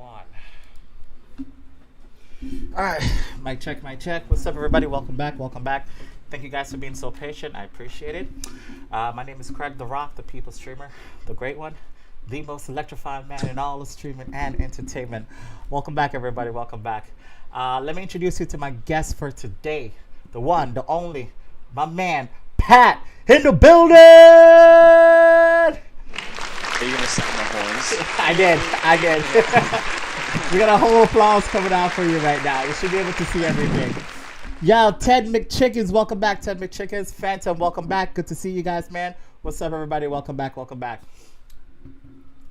on. All right, mic check, mic check. What's up, everybody? Welcome back, welcome back. Thank you guys for being so patient. I appreciate it. My name is Craig the Rock, the people streamer, the great one, the most electrifying man in all of streaming and entertainment. Welcome back, everybody. Welcome back. Let me introduce you to my guest for today, the one, the only, my man, Pat, in the building. Are you gonna sound the horns? I did. We got a whole applause coming out for you right now. You should be able to see everything. Yo, Ted McChickens, welcome back, Ted McChickens. Phantom, welcome back. Good to see you guys, man. What's up, everybody? Welcome back, welcome back.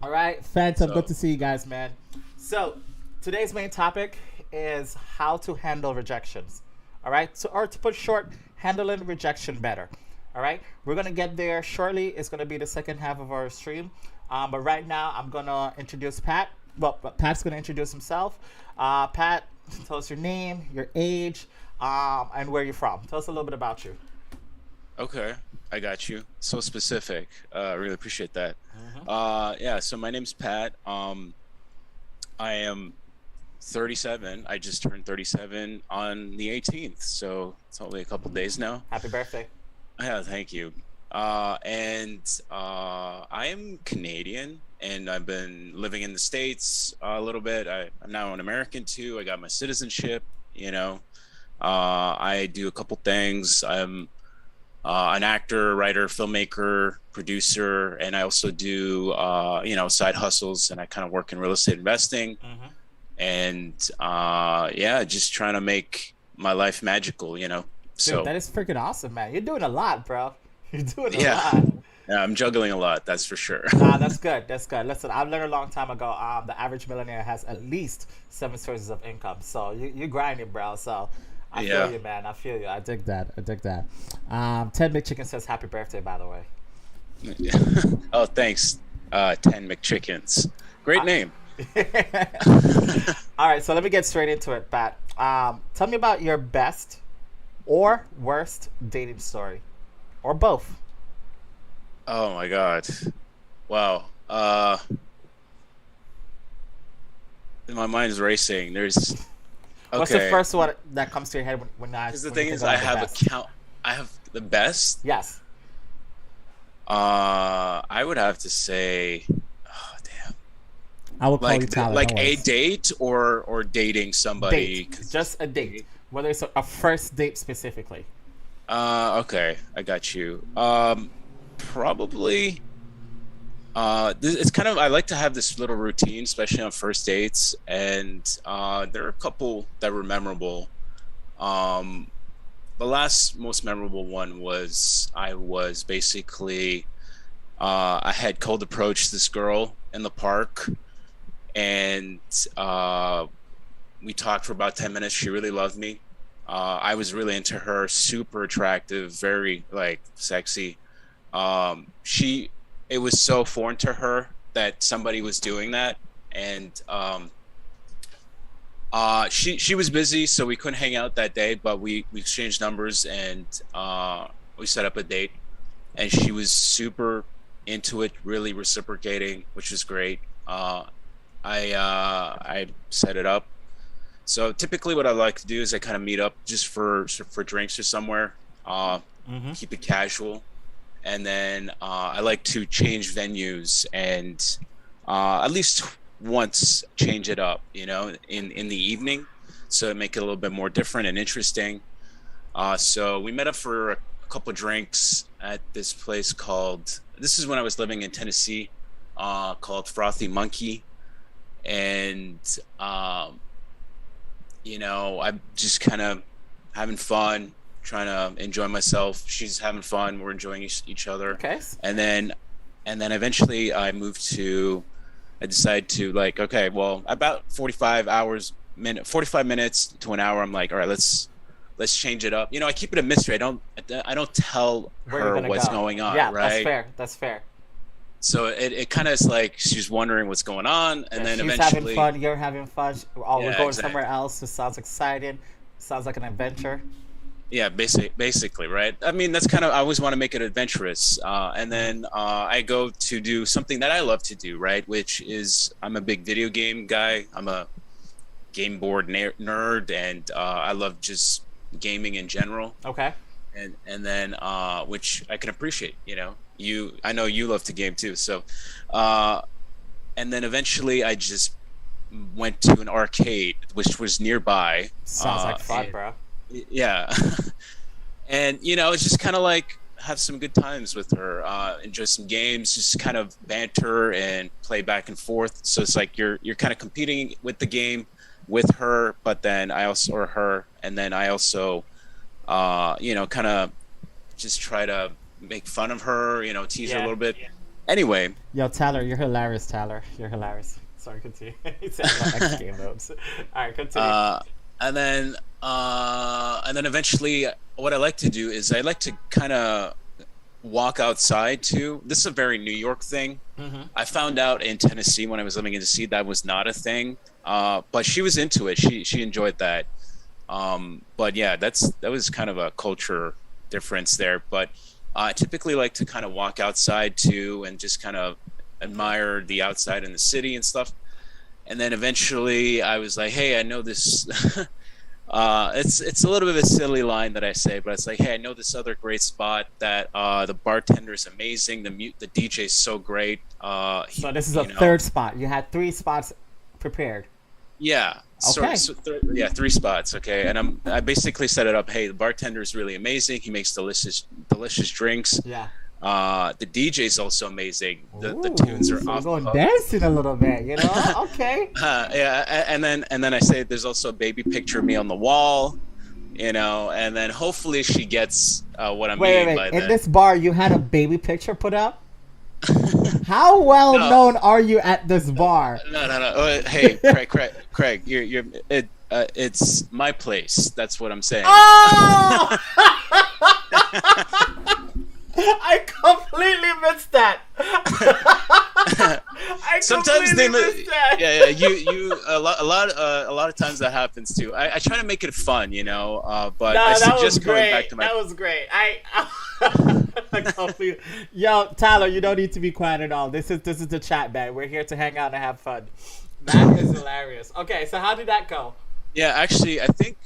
All right, Phantom, good to see you guys, man. So, today's main topic is how to handle rejections. All right, or to put short, handling rejection better. All right, we're going to get there shortly. It's going to be the second half of our stream. But right now, I'm going to introduce Pat. Well, Pat's going to introduce himself. Pat, tell us your name, your age, and where you're from. Tell us a little bit about you. Okay, I got you. So specific. Really appreciate that. Yeah, so my name's Pat. I am 37. I just turned 37 on the 18th, so it's only a couple days now. Happy birthday. Yeah, thank you. I am Canadian, and I've been living in the States a little bit. I'm now an American too. I got my citizenship, you know. I do a couple things. I'm an actor, writer, filmmaker, producer, and I also do, side hustles, and I kind of work in real estate investing. And yeah, just trying to make my life magical, you know. Dude, that is freaking awesome, man. You're doing a lot, bro. You're doing a lot. Yeah, I'm juggling a lot, that's for sure. That's good. That's good. Listen, I've learned a long time ago, the average millionaire has at least 7 sources of income. So you're grinding, bro. So I feel you, man. I feel you. I dig that. Ted McChicken says happy birthday, by the way. Oh, thanks, 10 McChickens. Great name. All right, so let me get straight into it, Pat. Tell me about your best or worst dating story, or both. Oh my God! Wow. My mind is racing. There's. Okay. What's the first one that comes to your head when I? Because the thing is, I have I have the best. Yes. I would have to say, oh damn. I would call you Tyler. Like a date or dating somebody. Date. Just a date. Whether it's a first date specifically. Okay, I got you. Probably. It's kind of, I like to have this little routine, especially on first dates, and there are a couple that were memorable. The last most memorable one was I had cold approached this girl in the park, and we talked for about 10 minutes. She really loved me. I was really into her, super attractive, very like sexy. It was so foreign to her that somebody was doing that, and she was busy, so we couldn't hang out that day, but we exchanged numbers, and we set up a date, and she was super into it, really reciprocating, which was great. I set it up. So typically what I like to do is I kind of meet up just for drinks or somewhere, keep it casual. And then I like to change venues and at least once change it up, you know, in the evening, so make it a little bit more different and interesting. So we met up for a couple of drinks at this place this is when I was living in Tennessee, called Frothy Monkey. And, you know, I'm just kind of having fun, trying to enjoy myself. She's having fun. We're enjoying each other. Okay. And then eventually I decided to like, okay, well, about 45 minutes to an hour, I'm like, all right, let's change it up. You know, I keep it a mystery. I don't tell her what's going on. Yeah, right? That's fair. So it kind of is like she's wondering what's going on, and then she's eventually having fun, you're having fun. We're going somewhere else. It sounds exciting. Sounds like an adventure. Yeah, basically, right? I mean, that's kind of, I always want to make it adventurous. And then I go to do something that I love to do, right? Which is, I'm a big video game guy. I'm a game board nerd, and I love just gaming in general. Okay. And then which I can appreciate, I know you love to game too. So and then eventually I just went to an arcade which was nearby. Sounds like fun, bro. Yeah. And it's just kind of like have some good times with her, enjoy some games, just kind of banter and play back and forth. So it's like you're kind of competing with the game with her, but then I also, or her, and then I also kind of just try to make fun of her, tease her a little bit. Yeah. Anyway. Yo, Tyler, you're hilarious, Tyler. You're hilarious. Sorry, continue. He said about X game modes. All right, continue. And then eventually what I like to do is I like to kind of walk outside too. This is a very New York thing. Mm-hmm. I found out in Tennessee when I was living in Tennessee that was not a thing. But she was into it. She enjoyed that. But yeah, that was kind of a culture difference there. But I typically like to kind of walk outside too and just kind of admire the outside in the city and stuff. And then eventually I was like, hey, I know this. It's a little bit of a silly line that I say, but it's like, hey, I know this other great spot that the bartender is amazing. The DJ is so great. So this is a third spot. You had 3 spots prepared. Yeah. Okay. So 3 spots. Okay. And I basically set it up. Hey, the bartender is really amazing. He makes delicious drinks. Yeah. The DJ is also amazing. The tunes are off. We're going dancing a little bit, Okay. Yeah. And then I say there's also a baby picture of me on the wall, and then hopefully she gets what I mean. Wait. In this bar, you had a baby picture put up? How well known are you at this bar? No. Hey, Craig, it's my place. That's what I'm saying. Oh! I completely missed that. Sometimes they missed that. Yeah. You a lot of times that happens too. I try to make it fun, but I suggest going back to my. That was great. Yo, Tyler, you don't need to be quiet at all. This is the chat, man. We're here to hang out and have fun. That is hilarious. Okay, so how did that go? Yeah, actually, I think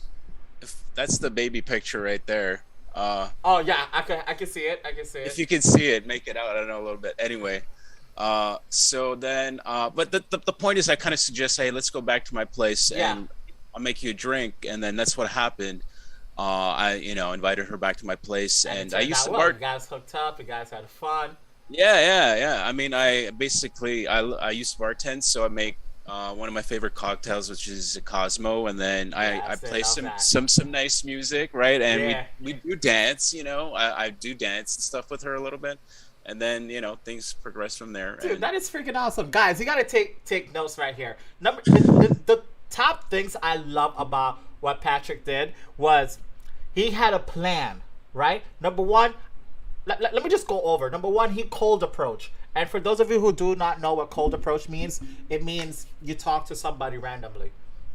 that's the baby picture right there. Oh yeah, I can see it. If you can see it, make it out. I don't know, a little bit. Anyway, so then, but the point is, I kind of suggest, hey, let's go back to my place and I'll make you a drink, and then that's what happened. I invited her back to my place, and I used to You guys hooked up. You guys had fun. Yeah. I mean, I used to bartend, so I make one of my favorite cocktails, which is a Cosmo, and then I play some nice music, right? And we do dance, I do dance and stuff with her a little bit, and then things progress from there. Dude, that is freaking awesome, guys. You gotta take notes right here. The top things I love about what Patrick did was he had a plan, right? Number one, let me just go over. Number one, he cold approach. And for those of you who do not know what cold approach means, it means you talk to somebody randomly,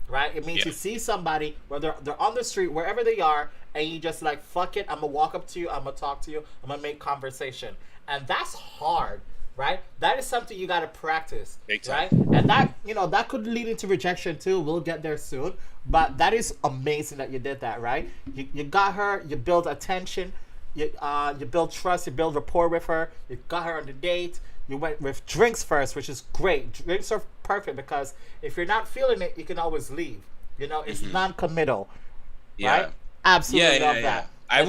right? It means you see somebody, whether they're on the street, wherever they are, and you just like, fuck it, I'm going to walk up to you, I'm going to talk to you, I'm going to make conversation. And that's hard, right? That is something you got to practice, right? And that, that could lead into rejection too. We'll get there soon. But that is amazing that you did that, right? You got her, you build attention, you build trust, you build rapport with her, you got her on the date, you went with drinks first, which is great. Drinks are perfect because if you're not feeling it, you can always leave. It's non-committal, right? Absolutely love that. I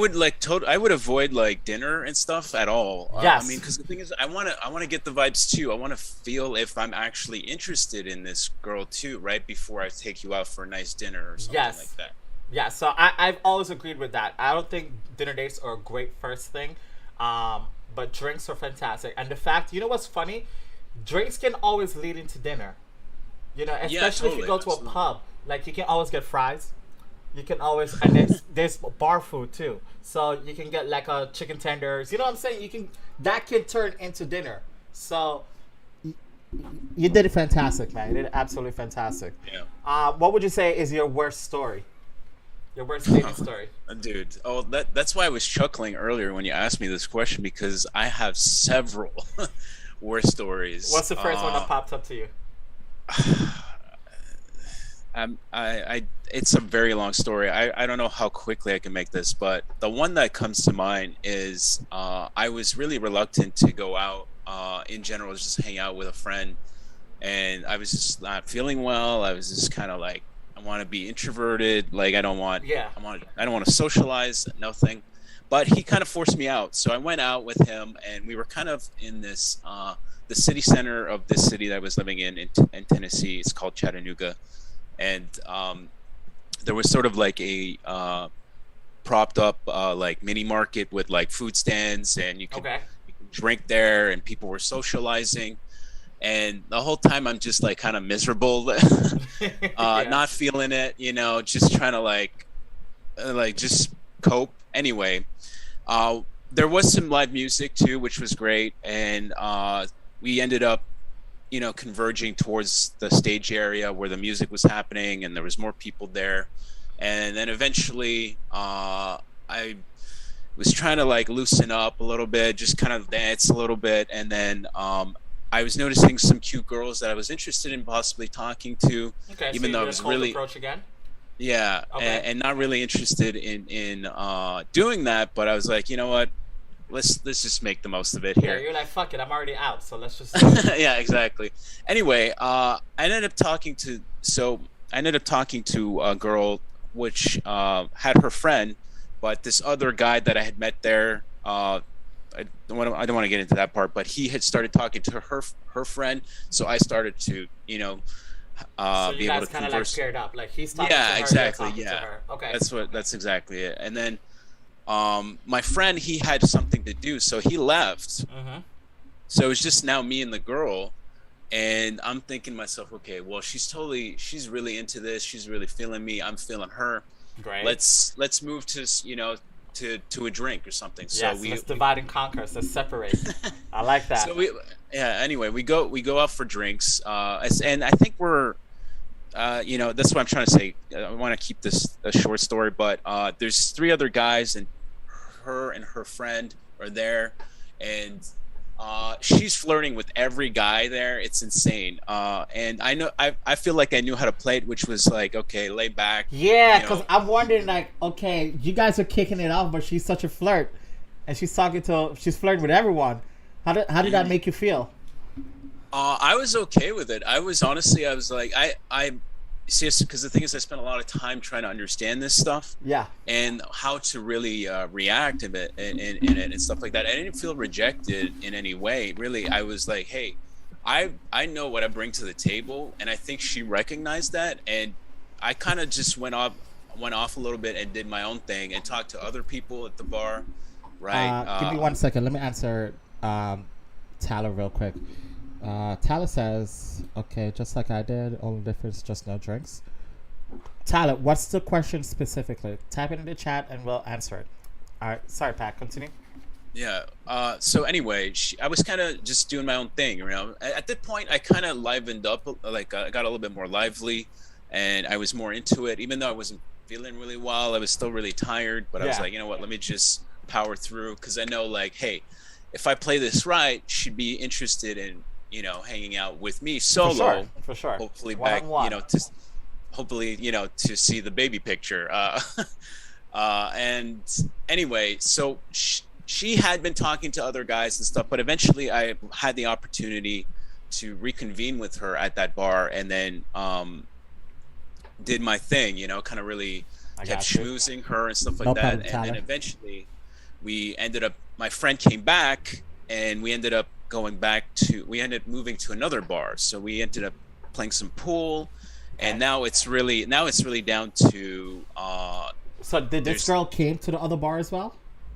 would avoid like dinner and stuff at all. Yes. I mean, because the thing is, I want to get the vibes too. I want to feel if I'm actually interested in this girl too, right before I take you out for a nice dinner or something like that. Yeah, so I've always agreed with that. I don't think dinner dates are a great first thing, but drinks are fantastic. And the fact, what's funny? Drinks can always lead into dinner. Especially if you go to a pub. Like, you can always get fries. You can always, and there's bar food too. So you can get like a chicken tenders. You know what I'm saying? That can turn into dinner. So you did it fantastic, man. You did it absolutely fantastic. Yeah. What would you say is your worst story? Your worst dating story. Dude, oh, that's why I was chuckling earlier when you asked me this question because I have several war stories. What's the first one that popped up to you? It's a very long story. I don't know how quickly I can make this, but the one that comes to mind is I was really reluctant to go out in general, just hang out with a friend, and I was just not feeling well. I was just kind of like, I want to be introverted. Like I don't want to socialize, nothing. But he kind of forced me out, so I went out with him, and we were kind of in this the city center of this city that I was living in Tennessee. It's called Chattanooga. And there was sort of like a propped up like mini market with like food stands, and you could drink there, and people were socializing. And the whole time I'm just like kind of miserable, not feeling it, you know, just trying to like just cope. Anyway, there was some live music too, which was great, and we ended up, you know, converging towards the stage area where the music was happening, and there was more people there. And then eventually I was trying to like loosen up a little bit, just kind of dance a little bit. And then I was noticing some cute girls that I was interested in possibly talking to, even though I was really approach again. Yeah, and not really interested in doing that, but I was like, you know what, let's just make the most of it here. Yeah, you're like, fuck it, I'm already out, so let's just yeah, exactly. Anyway, I ended up talking to a girl which had her friend, but this other guy that I had met there, I don't want to get into that part, but he had started talking to her friend, so I started to, you know, so you be guys able to kind of converse. like paired up, like he's talking to her, exactly, you're talking to her. Okay, that's exactly it. And then my friend, he had something to do, so he left. So it was just now me and the girl, and I'm thinking to myself, okay, well, she's really into this, she's really feeling me, I'm feeling her. Great. Let's move to, you know, to a drink or something. Yes, so let's divide and conquer. Let's separate. I like that. So anyway, we go out for drinks, and I think we're, you know, that's what I'm trying to say. I want to keep this a short story, but there's 3 other guys, and her friend are there, and she's flirting with every guy there. It's insane. And I feel like I knew how to play it, which was like, okay, lay back. Yeah, because I'm wondering, like, okay, you guys are kicking it off, but she's such a flirt, and she's flirting with everyone. How did that make you feel? I was okay with it. I was like, I see, because the thing is, I spent a lot of time trying to understand this stuff. Yeah. And how to really react in it and stuff like that. I didn't feel rejected in any way. Really, I was like, hey, I know what I bring to the table, and I think she recognized that. And I kind of just went off a little bit and did my own thing and talked to other people at the bar. Right. Give me 1 second. Let me answer Tyler real quick. Tyler says, okay, just like I did, only difference, just no drinks. Tyler, what's the question specifically? Type it in the chat and we'll answer it. All right. Sorry, Pat. Continue. Yeah. So anyway, I was kind of just doing my own thing. You know, at that point, I kind of livened up, like I got a little bit more lively, and I was more into it. Even though I wasn't feeling really well, I was still really tired. But I was like, you know what? Let me just power through, because I know, like, hey, if I play this right, she'd be interested in, you know, hanging out with me solo. For sure. Hopefully back, you know, to see the baby picture. And anyway, so she had been talking to other guys and stuff, but eventually I had the opportunity to reconvene with her at that bar, and then did my thing, you know, kind of really kept schmoozing her and stuff like that. And then eventually my friend came back, and we ended up moving to another bar. So we ended up playing some pool, and now it's really down to so did this girl came to the other bar as well?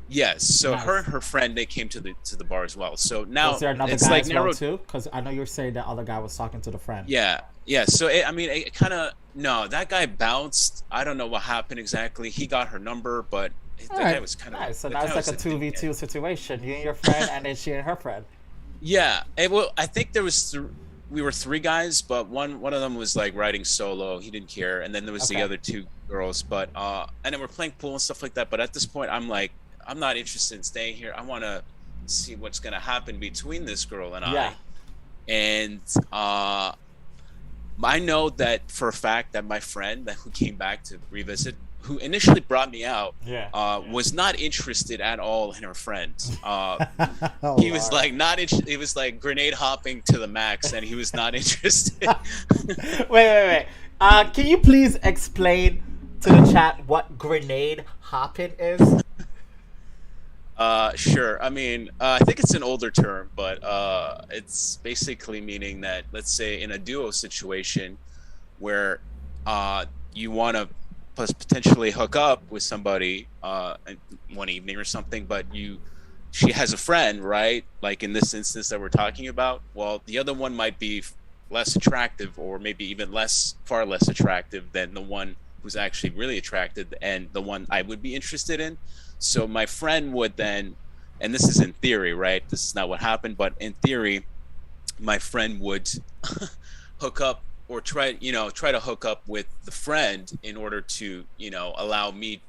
Yes. So nice. Her and her friend, they came to the bar as well. So now was there another it's guy like as well too? Because I know you're saying that other guy was talking to the friend. Yeah. So it kind of, no, that guy bounced. I don't know what happened exactly. He got her number, but that was kind of nice. So now it's like a 2v2 situation. You and your friend, and then she and her friend. Yeah. Well, I think there was we were three guys, but one of them was like riding solo. He didn't care, and then there was the Okay. other two girls. But and then we're playing pool and stuff like that. But at this point, I'm like, I'm not interested in staying here. I want to see what's gonna happen between this girl and Yeah. I. And I know that for a fact that my friend that who came back to revisit, who initially brought me out, Yeah. was not interested at all in her friends. Oh, He was Lord. like not he was like grenade hopping to the max, and he was not interested. Wait. Can you please explain to the chat what grenade hopping is? Sure. I mean, I think it's an older term, but it's basically meaning that, let's say in a duo situation where you want to potentially hook up with somebody one evening or something, but she has a friend, right? Like in this instance that we're talking about. Well, the other one might be less attractive, or maybe even far less attractive than the one who's actually really attractive and the one I would be interested in. So my friend would then, and this is in theory, right? This is not what happened, but in theory, my friend would hook up or try to hook up with the friend in order to, allow me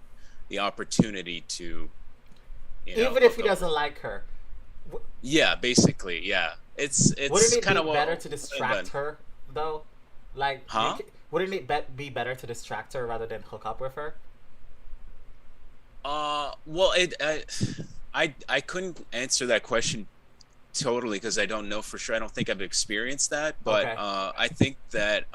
the opportunity to, Even if he hook up. doesn't like her, Yeah, basically, yeah. It's wouldn't it kind be of better to distract her, though? Like, Huh? wouldn't it be better to distract her rather than hook up with her? Well, I couldn't answer that question totally because I don't know for sure. I don't think I've experienced that, but Okay. I think that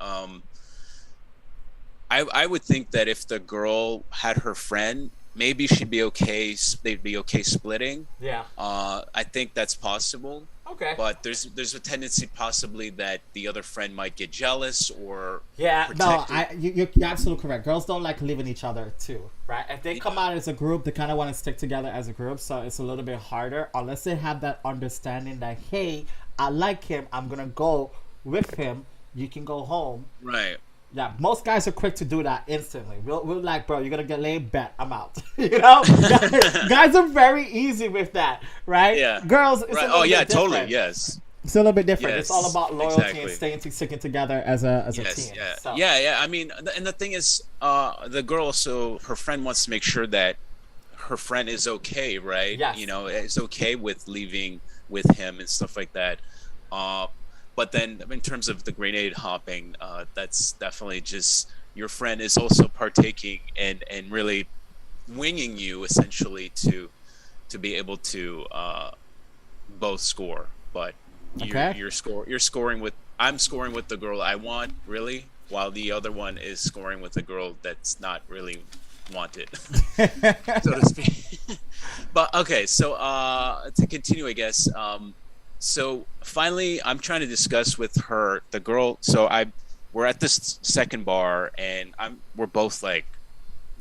I would think that if the girl had her friend, maybe she'd be okay. They'd be okay splitting. Yeah. I think that's possible. Okay. But there's a tendency possibly that the other friend might get jealous or Yeah, no, protective. you're absolutely correct. Girls don't like leaving each other too, right? If they come out as a group, they kind of want to stick together as a group, so it's a little bit harder unless they have that understanding that, hey, I like him, I'm gonna go with him. You can go home. Right. Yeah, most guys are quick to do that instantly. We're like, bro, you're gonna get laid, bet I'm out. You know, guys are very easy with that, right? Yeah. Girls, it's a Right. little Oh yeah, bit totally. different. Yes. It's a little bit different. Yes, It's all about loyalty exactly. and sticking together as a Yes, team. yeah, So, yeah. I mean, and the thing is, the girl also, her friend wants to make sure that her friend is okay, right? Yes. Is okay with leaving with him and stuff like that. But then in terms of the grenade hopping, that's definitely just your friend is also partaking and really winging you essentially to be able to both score, but Okay. you're scoring with I'm scoring with the girl I want really, while the other one is scoring with the girl that's not really wanted, so to speak. But okay, so to continue, I guess. So finally, I'm trying to discuss with her, the girl. So we're at this second bar, and we're both like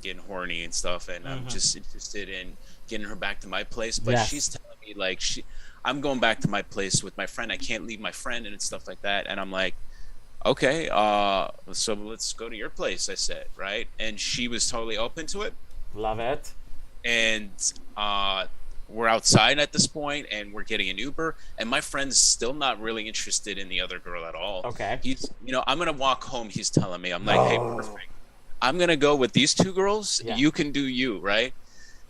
getting horny and stuff, and I'm just interested in getting her back to my place. But Yes. she's telling me like I'm going back to my place with my friend. I can't leave my friend and stuff like that. And I'm like, okay, so let's go to your place, I said, right? And she was totally open to it. Love it. And we're outside at this point, and we're getting an Uber, and my friend's still not really interested in the other girl at all. Okay. He's, I'm gonna walk home. He's telling me, I'm like, hey, Oh. perfect. I'm gonna go with these two girls. Yeah. You can do you, right?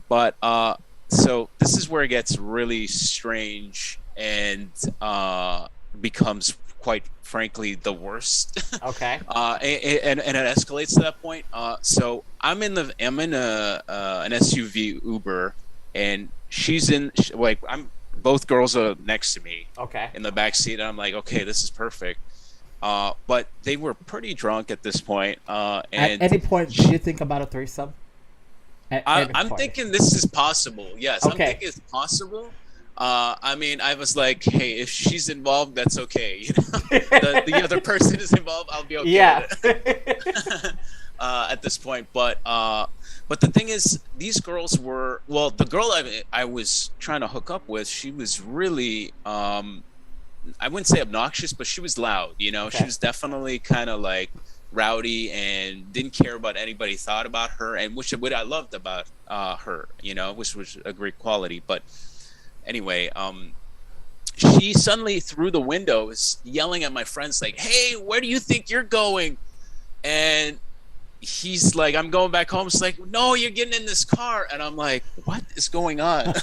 But so this is where it gets really strange and becomes quite frankly the worst. Okay. And it escalates to that point. So I'm in a an SUV Uber, and she's in like both girls are next to me Okay. in the back seat, and I'm like, okay, this is perfect. But they were pretty drunk at this point. At And any point, did you think about a threesome? At any I'm point. thinking this is possible. Yes, I'm Okay. thinking it's possible. I mean, I was like, hey, if she's involved, that's okay. The other person is involved, I'll be okay Yeah. with it. At this point. But the thing is, these girls were, well, the girl I was trying to hook up with, she was really, I wouldn't say obnoxious, but she was loud. Okay. She was definitely kind of like rowdy and didn't care about anybody thought about her, and which what I loved about her, which was a great quality. But anyway, she suddenly through the window is yelling at my friends like, "Hey, where do you think you're going?" And he's like, "I'm going back home." It's like, "No, you're getting in this car." And I'm like, "What is going on?"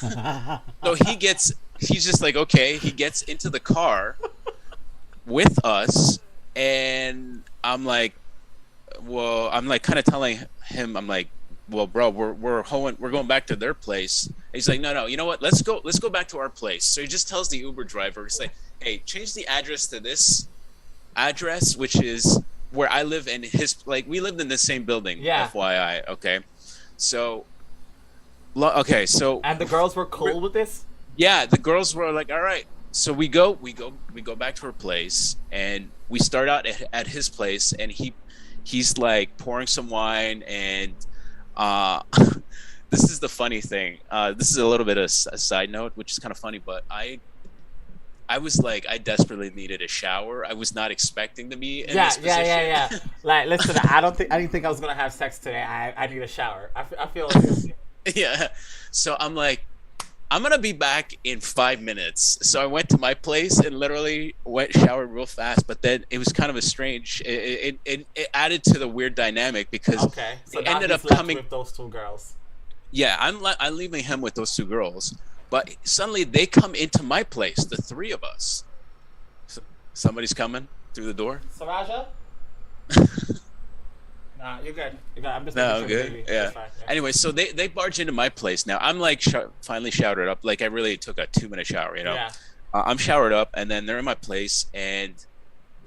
So he's just like, okay. He gets into the car with us, and I'm like, kind of telling him, I'm like, "Well, bro, we're going back to their place." And he's like, "No, you know what? Let's go back to our place." So he just tells the Uber driver, he's like, "Hey, change the address to this address, which is where I live, and we lived in the same building." Yeah. FYI, okay. So, and the girls were cool with this. Yeah, the girls were like, "All right." So we go back to her place, and we start out at his place, and he's like pouring some wine, and this is the funny thing. This is a little bit of a side note, which is kind of funny, but I was like, I desperately needed a shower. I was not expecting to be in this position. Yeah. Like, listen, I didn't think I was gonna have sex today. I need a shower. I feel like Yeah. So I'm like, I'm gonna be back in 5 minutes. So I went to my place and literally showered real fast. But then it was kind of a strange. It added to the weird dynamic because so it ended up coming with those two girls. Yeah, I'm leaving him with those two girls, but suddenly they come into my place, the three of us. Somebody's coming through the door. Saraja? Nah, you're good. I'm just good. Yeah. Fine, yeah. Anyway, so they barge into my place. Now I'm like finally showered up. Like I really took a 2-minute shower. You know. Yeah. I'm showered up, and then they're in my place, and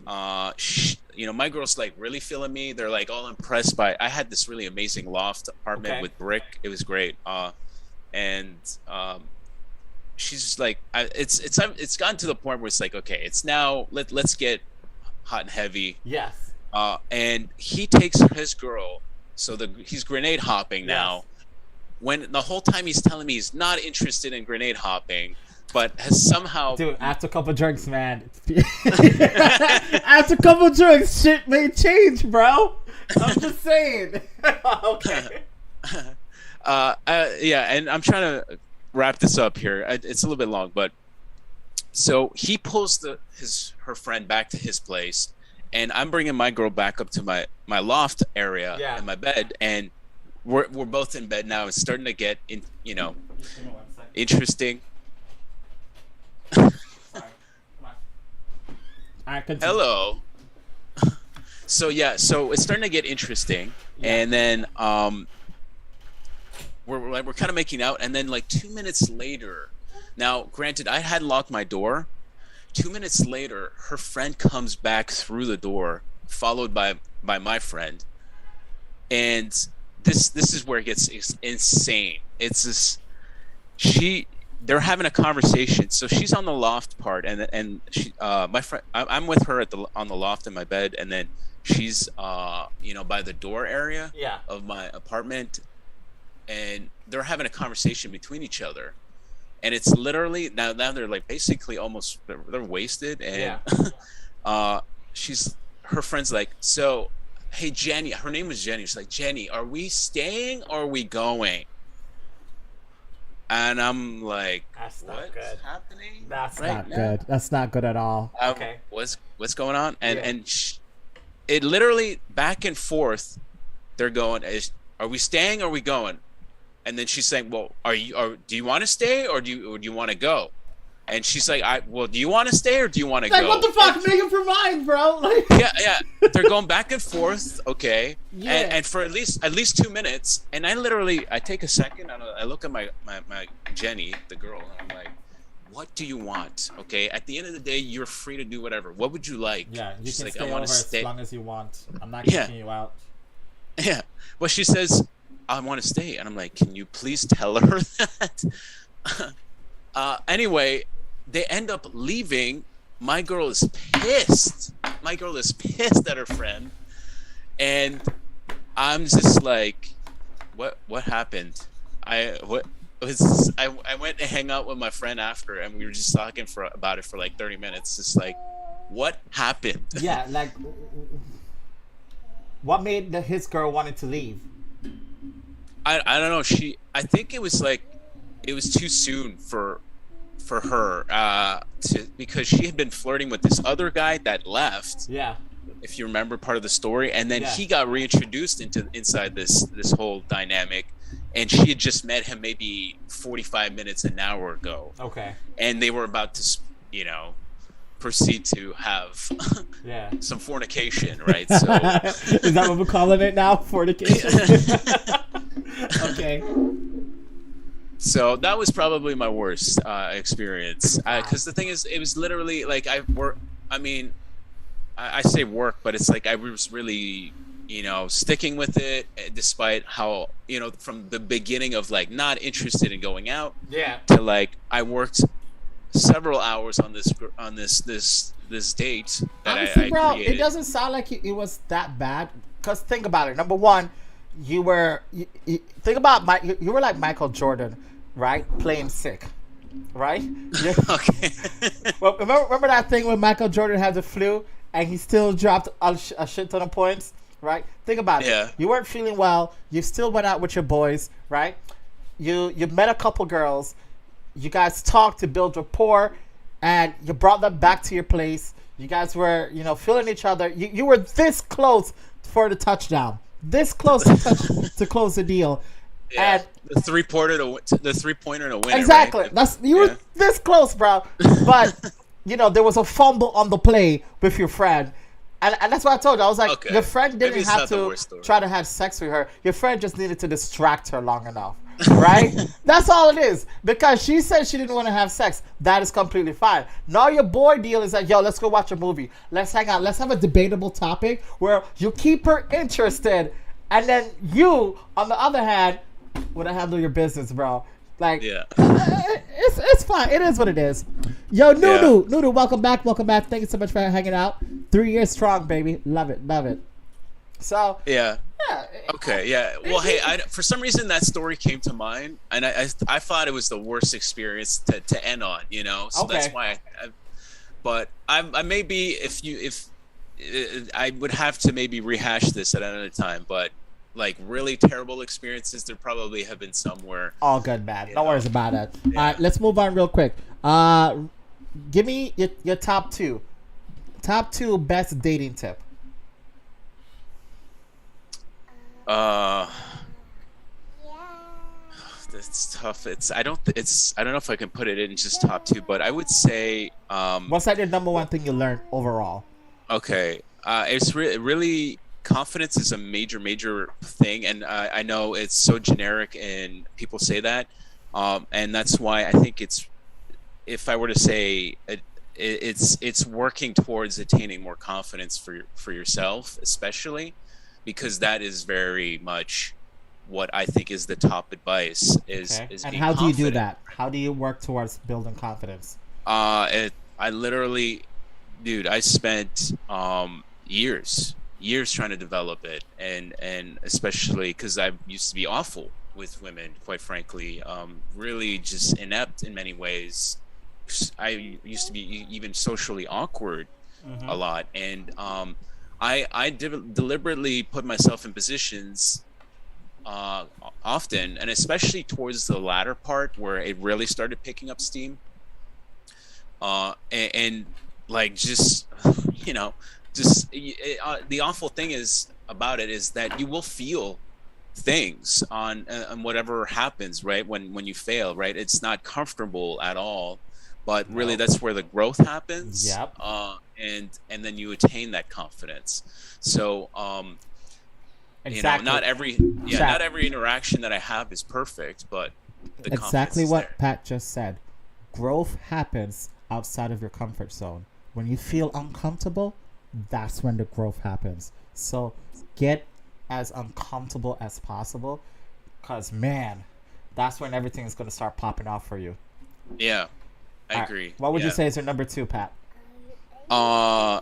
my girls like really feeling me. They're like all impressed by. I had this really amazing loft apartment with brick. It was great. And she's just like, it's gotten to the point where it's like, okay, it's now let's get hot and heavy. Yes. And he takes his girl, so he's grenade hopping now. Yes. When the whole time he's telling me he's not interested in grenade hopping, but has somehow... Dude, after a couple drinks, man. After a couple drinks, shit may change, bro. I'm just saying. Okay. Yeah, and I'm trying to wrap this up here. It's a little bit long, but... So he pulls her friend back to his place, and I'm bringing my girl back up to my loft area in my bed, and we're both in bed now. It's starting to get interesting. Sorry. Come on. All right, continue. Hello. So it's starting to get interesting, and then we're kind of making out, and then like 2 minutes later. Now, granted, I had locked my door. 2 minutes later, her friend comes back through the door, followed by my friend, and this is where it gets insane. It's this. They're having a conversation. So she's on the loft part, and she, my friend, I'm with her on the loft in my bed, and then she's by the door area of my apartment, and they're having a conversation between each other. And it's literally now they're like basically almost they're wasted, and her friend's like, so hey Jenny, her name was Jenny. She's like, Jenny, are we staying or are we going? And I'm like, that's not what's good. happening? That's right not now? good. That's not good at all. Okay. What's going on? And it literally back and forth. They're going, are we staying or are we going? And then she's saying, well, do you want to stay or do you want to go? And she's like, do you want to stay or do you want to go? Like, what the fuck? Make up your mind, bro. Like... Yeah. They're going back and forth, okay? Yeah. And for at least 2 minutes. And I take a second and I look at my Jenny, the girl, and I'm like, what do you want? Okay? At the end of the day, you're free to do whatever. What would you like? Yeah, you she's can like, stay I want over to stay as long as you want. I'm not kicking you out. Yeah. Well, she says, I want to stay. And I'm like, can you please tell her that? Anyway, they end up leaving. My girl is pissed. My girl is pissed at her friend. And I'm just like, what happened? I went to hang out with my friend after, and we were just talking about it for like 30 minutes. It's like, what happened? Yeah, like, what made his girl wanted to leave? I don't know. I think it was like, it was too soon for for her because she had been flirting with this other guy that left. Yeah. If you remember part of the story, and then Yeah. he got reintroduced inside this whole dynamic, and she had just met him maybe 45 minutes an hour ago. Okay. And they were about to proceed to have Yeah. some fornication, right? So is that what we're calling it now? Fornication. Okay. So that was probably my worst experience, because the thing is, it was literally like I say work, but it's like I was really, sticking with it, despite how, from the beginning of like not interested in going out, Yeah. to like I worked several hours on this date that Honestly, I bro, created. it doesn't sound like it was that bad. Cause think about it. Number one, you think about you were like Michael Jordan, right? Playing sick, right? Okay. Well, remember that thing when Michael Jordan had the flu and he still dropped a shit ton of points, right? Think about it. Yeah. You weren't feeling well. You still went out with your boys, right? You met a couple girls. You guys talked to build rapport, and you brought them back to your place. You guys were, feeling each other. You were this close for the touchdown. This close to close the deal. Yeah. And the three pointer to win. exactly. Right? You were this close, bro. But there was a fumble on the play with your friend. And that's what I told you. I was like, Okay. Your friend Maybe didn't it's have not the to worst story. try to have sex with her. Your friend just needed to distract her long enough. Right? That's all it is. Because she said she didn't want to have sex. That is completely fine. Now your boy deal is like, yo, let's go watch a movie. Let's hang out. Let's have a debatable topic where you keep her interested. And then you, on the other hand, would handle your business, bro. Like, Yeah. It's fine. It is what it is. Yo, Nudu, welcome back. Thank you so much for hanging out. 3 years strong, baby. Love it. So Yeah. yeah. Okay. Yeah. Well, hey, for some reason that story came to mind, and I thought it was the worst experience to end on. So Okay. that's why but I maybe if I would have to maybe rehash this at another time, but like really terrible experiences, there probably have been somewhere. All good, man. No worries about it. Yeah. All right, let's move on real quick. Give me your top two best dating tip. It's tough. I don't know if I can put it in just top two, but I would say What's like your number one thing you learned overall? okay, it's really confidence is a major thing, and I know it's so generic and people say that, and that's why I think if I were to say it's working towards attaining more confidence for yourself, especially because that is very much what I think is the top advice is And being how do you do confident. that? How do you work towards building confidence? I literally, dude, I spent years trying to develop it, and especially because I used to be awful with women, quite frankly, really just inept in many ways. I used to be even socially awkward a lot, and I deliberately put myself in positions often, and especially towards the latter part where it really started picking up steam, and like just the awful thing is about it is that you will feel things on whatever happens, right? When you fail, right? It's not comfortable at all, but really that's where the growth happens. Yep. And then you attain that confidence. So Exactly. not every interaction that I have is perfect, but the Exactly confidence is what there. Pat just said. Growth happens outside of your comfort zone. When you feel uncomfortable, that's when the growth happens. So get as uncomfortable as possible, because man, that's when everything is going to start popping off for you. Yeah, I All right. agree. What would you Yeah. say is your number two, Pat? I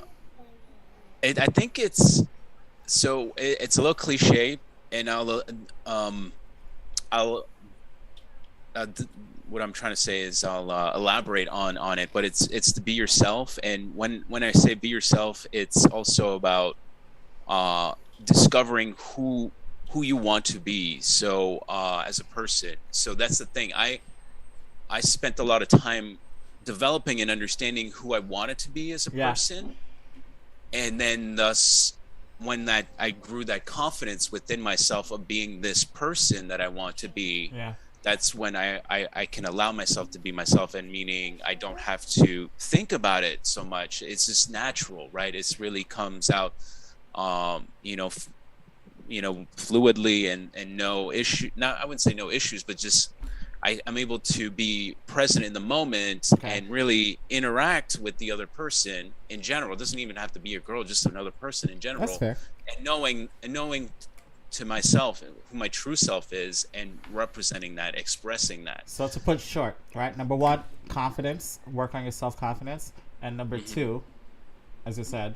think it's a little cliche, and what I'm trying to say is I'll elaborate on it, but it's to be yourself. And when I say be yourself, it's also about discovering who you want to be. So as a person, so that's the thing. I spent a lot of time developing and understanding who I wanted to be as a person. And then thus when that I grew that confidence within myself of being this person that I want to be, that's when I can allow myself to be myself, and meaning I don't have to think about it so much. It's just natural, right? It's really comes out, fluidly and no issue. Not, I wouldn't say no issues, but just I'm able to be present in the moment and really interact with the other person in general. It doesn't even have to be a girl, just another person in general. That's fair. And knowing to myself who my true self is and representing that, expressing that. So to put short, right? Number one, confidence. Work on your self-confidence. And number two, as you said,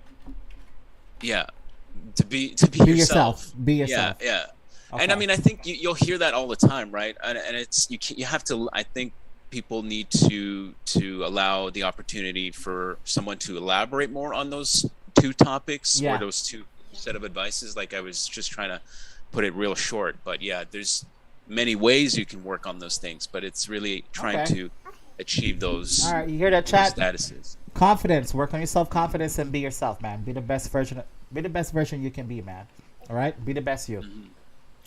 to be yourself. Be yourself. Yeah. Okay. And I mean, I think you'll hear that all the time, right? And it's you have to. I think people need to allow the opportunity for someone to elaborate more on those two topics or those two set of advices. Like I was just trying to put it real short, but there's many ways you can work on those things, but it's really trying to achieve those. All right, you hear that, chat? Statuses. Confidence. Work on your self-confidence and be yourself, man. Be the best version. Be the best version you can be, man. All right, be the best you. Mm-hmm.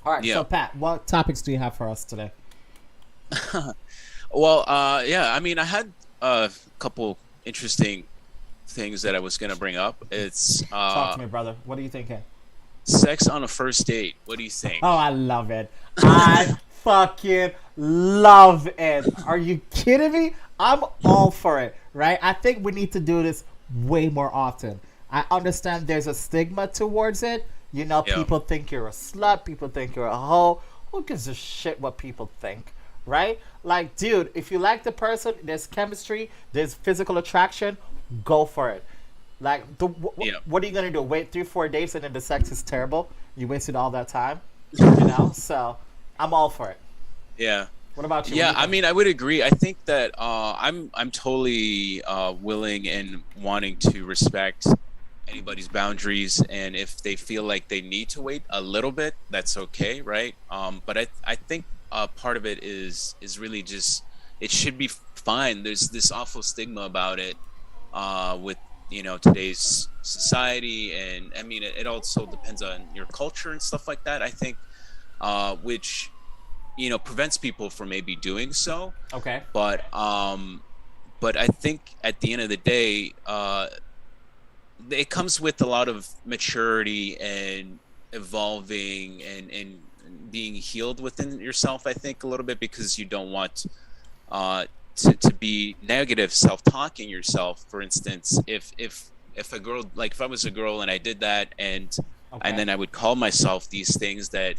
All right, so Pat, what topics do you have for us today? Well, I mean, I had a couple interesting things that I was going to bring up. It's talk to me, brother. What are you thinking? Sex on a first date. What do you think? Oh, I love it. I fucking love it. Are you kidding me? I'm all for it, right? I think we need to do this way more often. I understand there's a stigma towards it. You know, people think you're a slut. People think you're a hoe. Who gives a shit what people think, right? Like, dude, if you like the person, there's chemistry, there's physical attraction, go for it. Like, what are you going to do? Wait 3-4 days and then the sex is terrible? You wasted all that time? You know? So, I'm all for it. Yeah. What about you? Yeah, I mean, I would agree. I think that I'm totally willing and wanting to respect anybody's boundaries, and if they feel like they need to wait a little bit, that's okay, right? But I think part of it is really just, it should be fine. There's this awful stigma about it with today's society, and I mean it also depends on your culture and stuff like that, I think, which prevents people from maybe doing so. Okay. But I think at the end of the day, it comes with a lot of maturity and evolving and being healed within yourself, I think, a little bit, because you don't want to be negative self-talking yourself. For instance, if a girl, like if I was a girl and I did that and then I would call myself these things that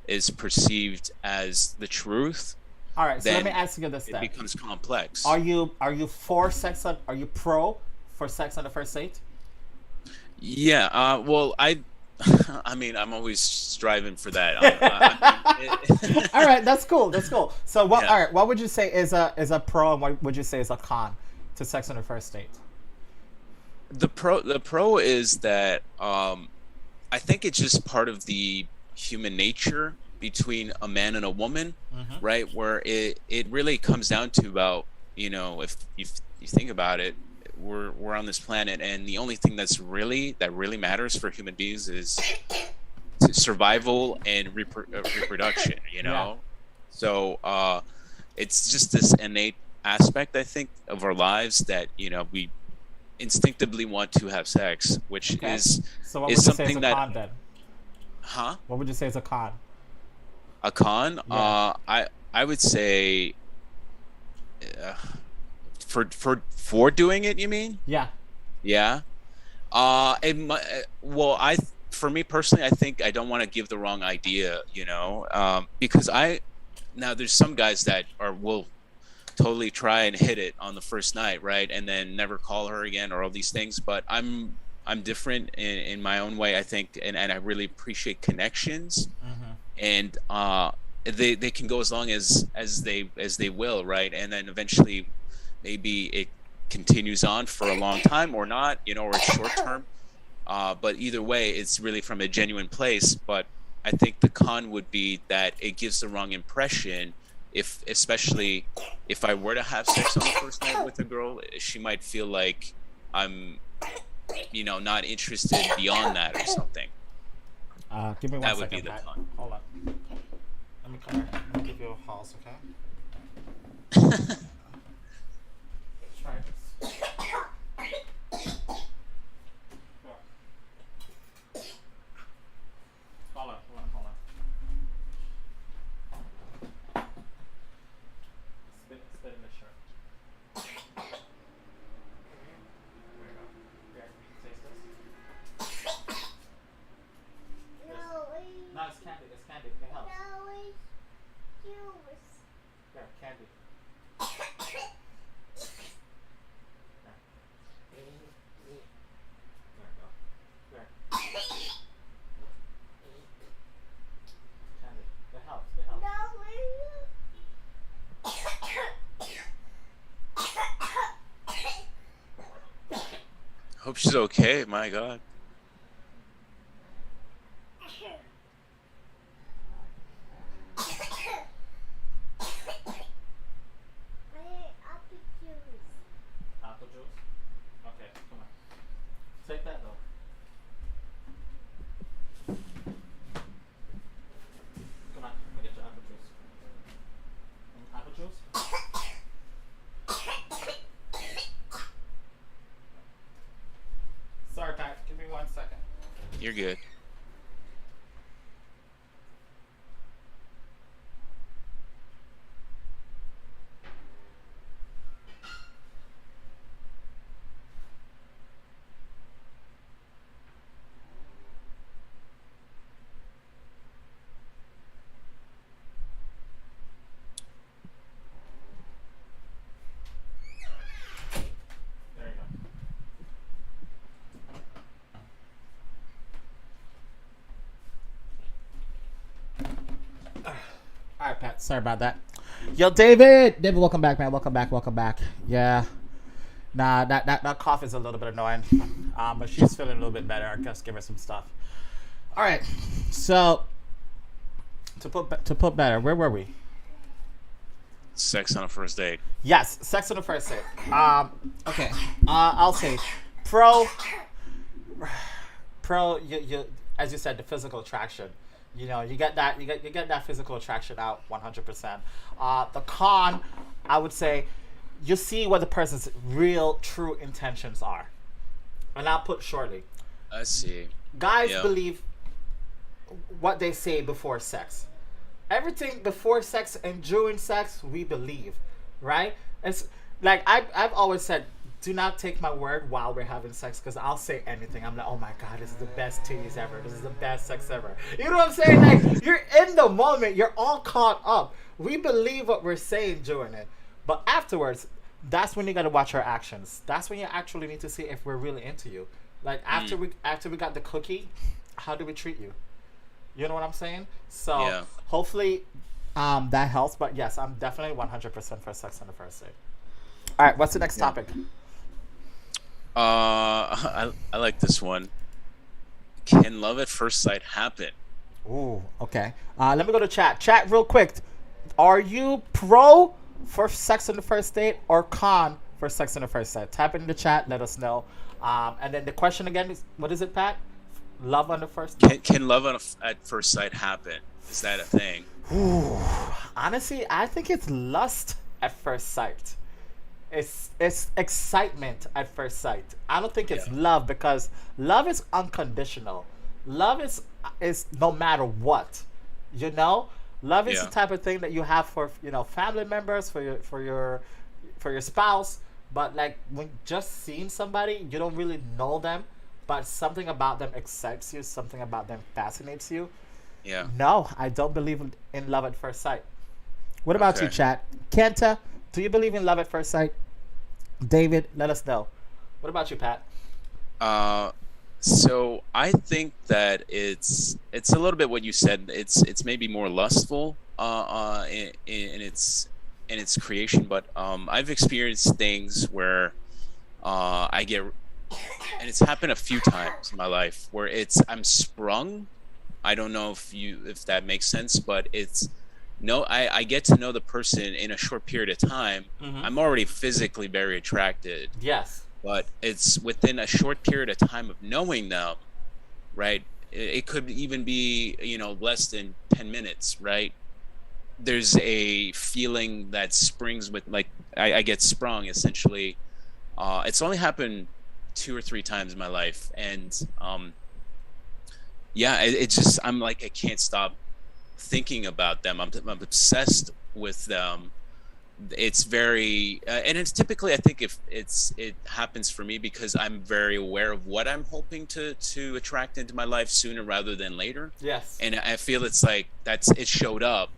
is perceived as the truth. All right, so let me ask you this: it becomes complex. Are you for sex on? Are you pro for sex on the first date? Yeah. Well, I mean, I'm always striving for that. All right, that's cool. That's cool. So, what? All right, what would you say is a pro, and what would you say is a con to sex on the first date? The pro is that I think it's just part of the human nature between a man and a woman, right? Where it really comes down to about, if you think about it, we're on this planet, and the only thing that really matters for human beings is survival and reproduction, So it's just this innate aspect, I think, of our lives that we instinctively want to have sex, which is so what would you something say is a that con, then? What would you say is a con? A con? I would say for doing it, you mean? Yeah. For me personally, I think I don't want to give the wrong idea, because now there's some guys that will totally try and hit it on the first night, right, and then never call her again or all these things. But I'm different in my own way, I think, and I really appreciate connections, and they can go as long as they will, right, and then eventually maybe it continues on for a long time or not, or it's short term. But either way, it's really from a genuine place. But I think the con would be that it gives the wrong impression if especially if I were to have sex on the first night with a girl, she might feel like I'm, not interested beyond that or something. Give me one That second, would be the Pat. con. Hold on. Let me come here. Let me give you a pause, okay? Try this. Hold on. Spit in the shirt. There you go. Here, taste this. No, it's candy. It's candy. It helps. Here, candy. There you go. There. Candy. It helps. It helps. Hope she's okay. My God. Apple juice? Okay, come on. Take that though. Come on, let me get your apple juice. Apple juice? Sorry, Pat. Give me 1 second. You're good. There you go. All right, Pat. Sorry about that. Yo, David. David, welcome back, man. Welcome back. Yeah. Nah, that cough is a little bit annoying. But she's feeling a little bit better. I guess give her some stuff. All right. So to put better, where were we? Sex on a first date. Yes, sex on the first date. Okay. I'll say pro. You as you said, the physical attraction. You get that physical attraction out 100%. The con, I would say, you see what the person's real, true intentions are. And I'll put shortly. I see. Guys Yeah. believe what they say before sex. Everything before sex and during sex, we believe, right? It's like I've always said, do not take my word while we're having sex, because I'll say anything. I'm like, oh my God, this is the best titties ever. This is the best sex ever. You know what I'm saying? Like, you're in the moment. You're all caught up. We believe what we're saying during it. But afterwards, that's when you got to watch our actions. That's when you actually need to see if we're really into you. Like, after we got the cookie, how do we treat you? You know what I'm saying? So Yeah. hopefully that helps. But yes, I'm definitely 100% for sex on the first date. All right, what's the next topic? I like this one. Can love at first sight happen? Ooh, okay. Let me go to chat. Chat real quick. Are you pro for sex on the first date or con for sex on the first date? Type it in the chat. Let us know. And then the question again is, what is it, Pat? Love on the first date? Can love at first sight happen? Is that a thing? Ooh, honestly, I think it's lust at first sight. It's excitement at first sight. I don't think it's love, because love is unconditional. Love is no matter what. Love is the type of thing that you have for family members, for your spouse. But like when just seeing somebody, you don't really know them, but something about them excites you. Something about them fascinates you. Yeah. No, I don't believe in love at first sight. What about you, chat? Kenta, do you believe in love at first sight? David, let us know. What about you, Pat? So I think that it's a little bit what you said. It's maybe more lustful in its creation, but I've experienced things where I get, and it's happened a few times in my life, where I'm sprung. I don't know if that makes sense, but it's no, I get to know the person in a short period of time, Mm-hmm. I'm already physically very attracted. Yes. But it's within a short period of time of knowing them, right? It could even be, less than 10 minutes, right? There's a feeling that springs with, like, I get sprung essentially. It's only happened 2 or 3 times in my life. And yeah, it's just, I'm like, I can't stop thinking about them. I'm obsessed with them. It's very and it's typically, I think, if it happens for me because I'm very aware of what I'm hoping to attract into my life sooner rather than later. Yes. And I feel it's like it showed up,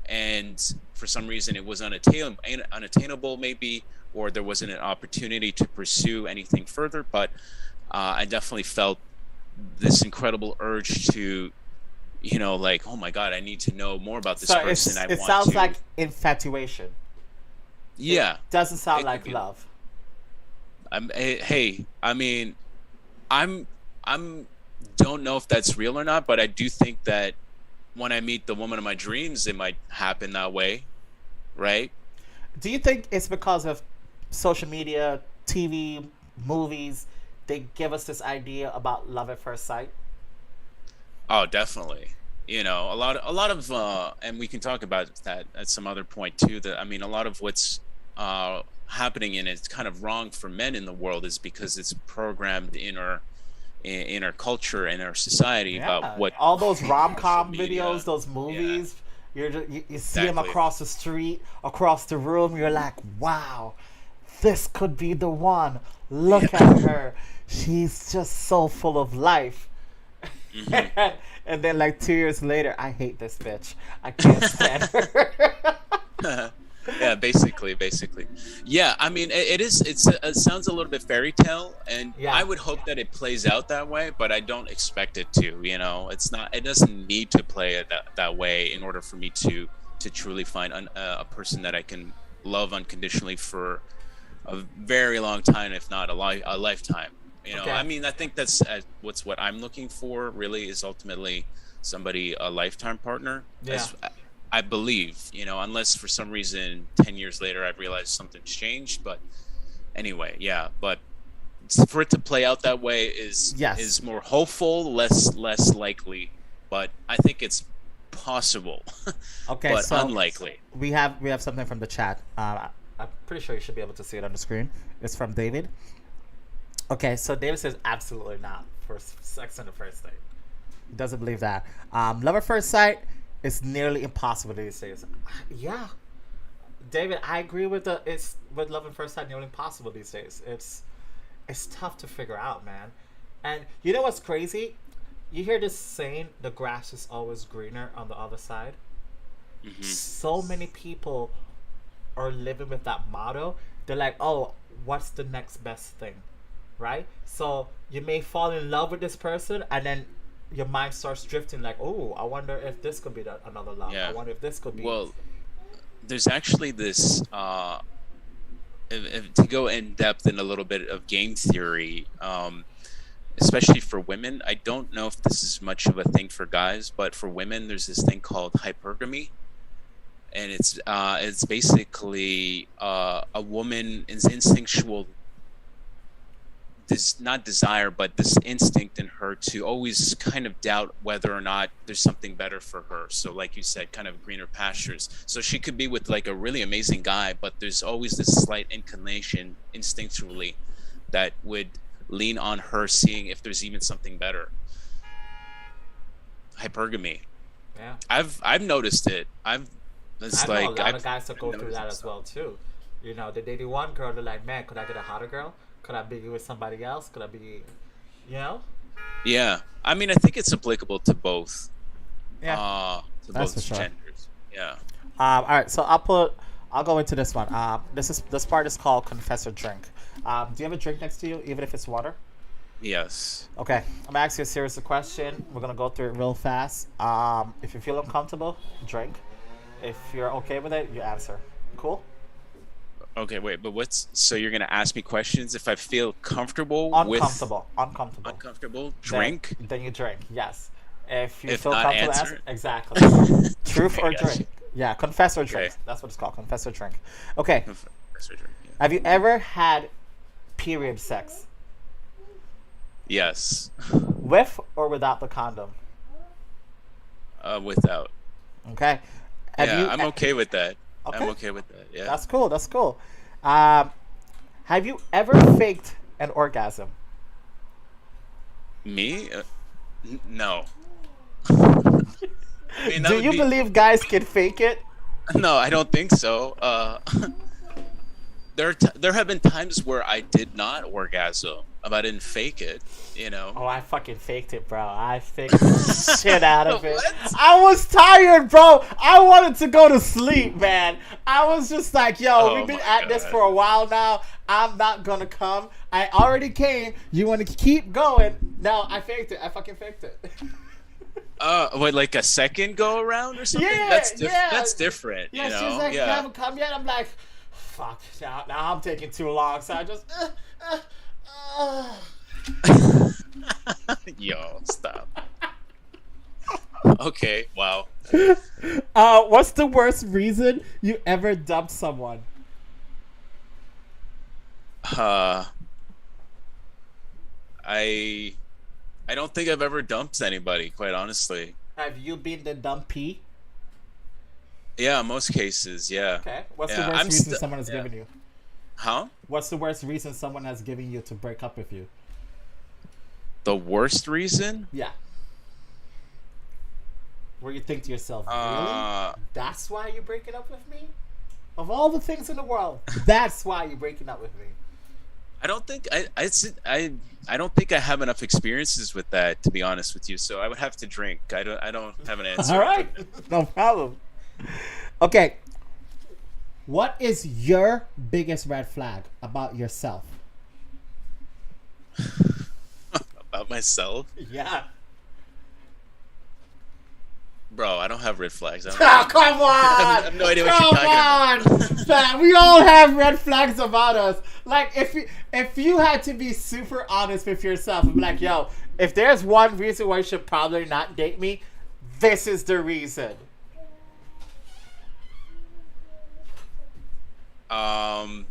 and for some reason it was unattainable maybe, or there wasn't an opportunity to pursue anything further. But I definitely felt this incredible urge to, like, oh my God, I need to know more about this So person. it sounds like infatuation. Yeah, It doesn't sound it like could be. love. Hey, I mean, I'm don't know if that's real or not, but I do think that when I meet the woman of my dreams, it might happen that way, right? Do you think it's because of social media, TV, movies? They give us this idea about love at first sight. Oh, definitely. A lot of, and we can talk about that at some other point too. That, I mean, a lot of what's happening, and it's kind of wrong for men in the world, is because it's programmed in our culture and our society about Yeah, what all those rom social com media. videos, those Yeah, movies. You see them exactly. across the street, across the room. You're like, wow, this could be the one. Look at her. She's just so full of life. Hmm. And then like 2 years later, I hate this bitch. I can't stand her. Yeah, basically. Yeah, I mean, it sounds a little bit fairy tale, and I Yeah. would hope that it plays out that way, but I don't expect it to. It doesn't need to play it that way in order for me to truly find a person that I can love unconditionally for a very long time, if not a lifetime. Okay. I mean, I think that's what I'm looking for. Really, is ultimately somebody, a lifetime partner. Yeah. As I believe, unless for some reason 10 years later I've realized something's changed. But anyway, yeah. But for it to play out that way Yes. is more hopeful, less likely. But I think it's possible, Okay. but So unlikely. we have something from the chat. I'm pretty sure you should be able to see it on the screen. It's from David. Okay, so David says absolutely not for sex on the first date. He doesn't believe that. Love at first sight is nearly impossible these days. Yeah, David, I agree with it's with love at first sight nearly impossible these days. It's tough to figure out, man. And you know what's crazy? You hear this saying, "The grass is always greener on the other side." Hmm. So many people are living with that motto. They're like, "Oh, what's the next best thing?" Right? So you may fall in love with this person, and then your mind starts drifting. Like, "Oh, I wonder if this could be another love. I Yeah. wonder if this could be." Well, there's actually this. If to go in depth in a little bit of game theory, especially for women. I don't know if this is much of a thing for guys, but for women, there's this thing called hypergamy, and it's basically a woman's instinctual, this not desire, but this instinct in her to always kind of doubt whether or not there's something better for her. So like you said, kind of greener pastures. So she could be with like a really amazing guy, but there's always this slight inclination instinctually that would lean on her seeing if there's even something better. Hypergamy. Yeah, I've noticed it. I It's know a like lot of I've guys that go through noticed that it, as so. well too. You know, they dated one girl. They're like, "Man, could I get a hotter girl? Could I be with somebody else? Could I be, you know?" Yeah. I mean, I think it's applicable to both. Yeah, To that's both for sure. genders. Yeah. All right, so I'll go into this one. This part is called confess or drink. Do you have a drink next to you, even if it's water? Yes. Okay, I'm gonna ask you a series of question. We're gonna go through it real fast. If you feel uncomfortable, drink. If you're okay with it, you answer. Cool. Okay, wait, but so you're gonna ask me questions if I feel comfortable with Uncomfortable. Uncomfortable. uncomfortable, Then, drink. then you drink. Yes. If you If feel not, comfortable, answer. answer. Exactly. Truth Okay, or gotcha. drink. Yeah, confess or drink. Okay. That's what it's called. Confess or drink. Okay. Confess or drink. Yeah. Have you ever had period sex Yes. with or without the condom? Without. Okay. Have Yeah, you, I'm okay with that. Okay. I'm okay with that. Yeah. That's cool. That's cool. Have you ever faked an orgasm? Me? No. I mean, that Do would you be... believe guys can fake it? No, I don't think so. There have been times where I did not orgasm, but I didn't fake it. You know. Oh, I fucking faked it, bro. I faked the shit out of it. What? I was tired, bro. I wanted to go to sleep, man. I was just like, yo, Oh we've been my at this God. for a while now. I'm not gonna come. I already came. You want to keep going? No, I faked it. I fucking faked it. What, like a second go around or something? Yeah, That's different. Yeah, you know? she's like, you yeah. haven't come yet. I'm like, fuck. Now I'm taking too long. So I just. Yo, stop. Okay, wow. What's the worst reason you ever dumped someone? I don't think I've ever dumped anybody, quite honestly. Have you been the dumpy? Yeah, most cases, yeah. Okay. What's Yeah, the worst I'm reason st- someone has yeah. given you? Huh? What's the worst reason someone has given you to break up with you? The worst reason? Yeah. Where you think to yourself, really? That's why you're breaking up with me? Of all the things in the world, that's why you're breaking up with me. I don't think I don't think I have enough experiences with that, to be honest with you. So I would have to drink. I don't have an answer. All right. No problem. Okay. What is your biggest red flag about yourself? About myself, Yeah. bro. I don't have red flags. I don't Oh, come on! I have no idea what you're talking about. Man, we all have red flags about us. Like, if you had to be super honest with yourself and be like, yo, if there's one reason why you should probably not date me, this is the reason. I'm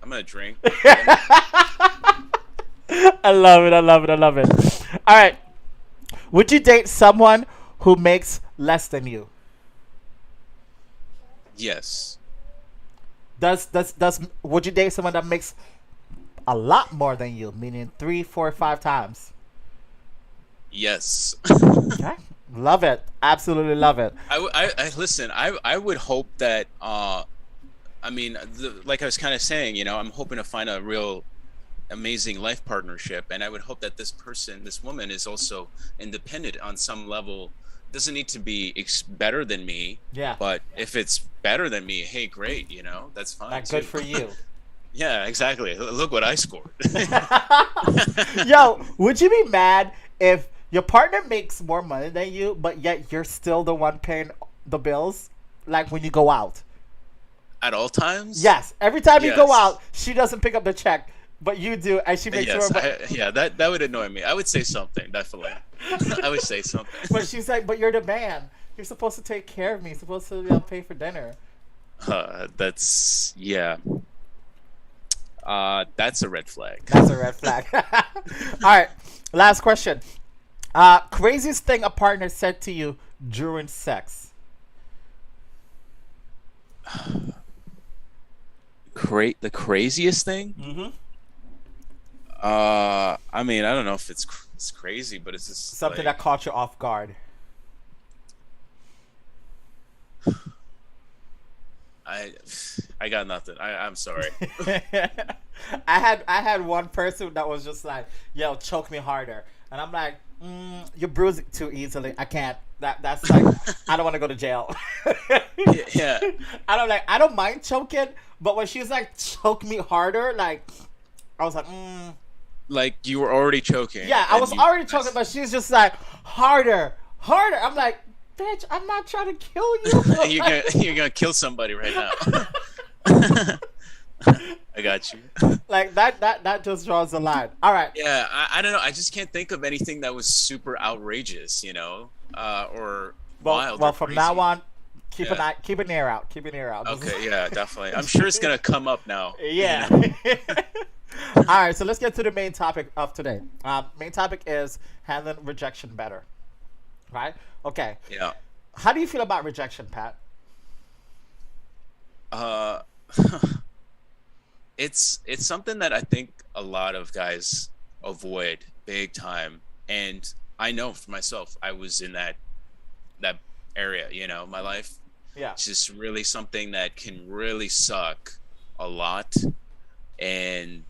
gonna drink. I love it. I love it. I love it. All right. Would you date someone who makes less than you? Yes. Would you date someone that makes a lot more than you, meaning 3, 4, 5 times? Yes. Okay. Love it. Absolutely love it. I listen. I would hope that. I mean, like I was kind of saying, you know, I'm hoping to find a real amazing life partnership, and I would hope that this woman, is also independent on some level. Doesn't need to be better than me. Yeah. But if it's better than me, hey, great. You know, that's fine. Like, too. good for you. Yeah, exactly. Look what I scored. Yo, would you be mad if your partner makes more money than you, but yet you're still the one paying the bills? Like when you go out? At all times? Yes. Every time you go Yes. out, she doesn't pick up the check, but you do, and she makes Yes, more. yeah, that would annoy me. I would say something, definitely. I would say something. But she's like, but you're the man. You're supposed to take care of me. You're supposed to pay for dinner. That's yeah. That's a red flag. That's a red flag. All right. Last question. Craziest thing a partner said to you during sex? The craziest thing? Mm-hmm. I mean, I don't know if it's crazy, but it's just Something like, that caught you off guard. I got nothing. I'm sorry. I had one person that was just like, yo, choke me harder. And I'm like, you bruise it too easily. I can't. That's like, I don't want to go to jail. Yeah. I don't mind choking, but when she was like, choke me harder, like, I was like, Like you were already choking. Yeah, I and was you- already choking, but she's just like, harder. I'm like, bitch, I'm not trying to kill you. you're gonna kill somebody right now. I got you. Like that just draws the line. All right. Yeah, I don't know. I just can't think of anything that was super outrageous, you know, or wild. Well, or from crazy. now on, keep an ear out. Keep an ear out. Okay, yeah, definitely. I'm sure it's gonna come up now. Yeah. All right, so let's get to the main topic of today. Main topic is handling rejection better. Right? Okay. Yeah. How do you feel about rejection, Pat? Uh, it's something that I think a lot of guys avoid big time, and I know for myself, I was in that area. My life. Yeah. It's just really something that can really suck a lot, and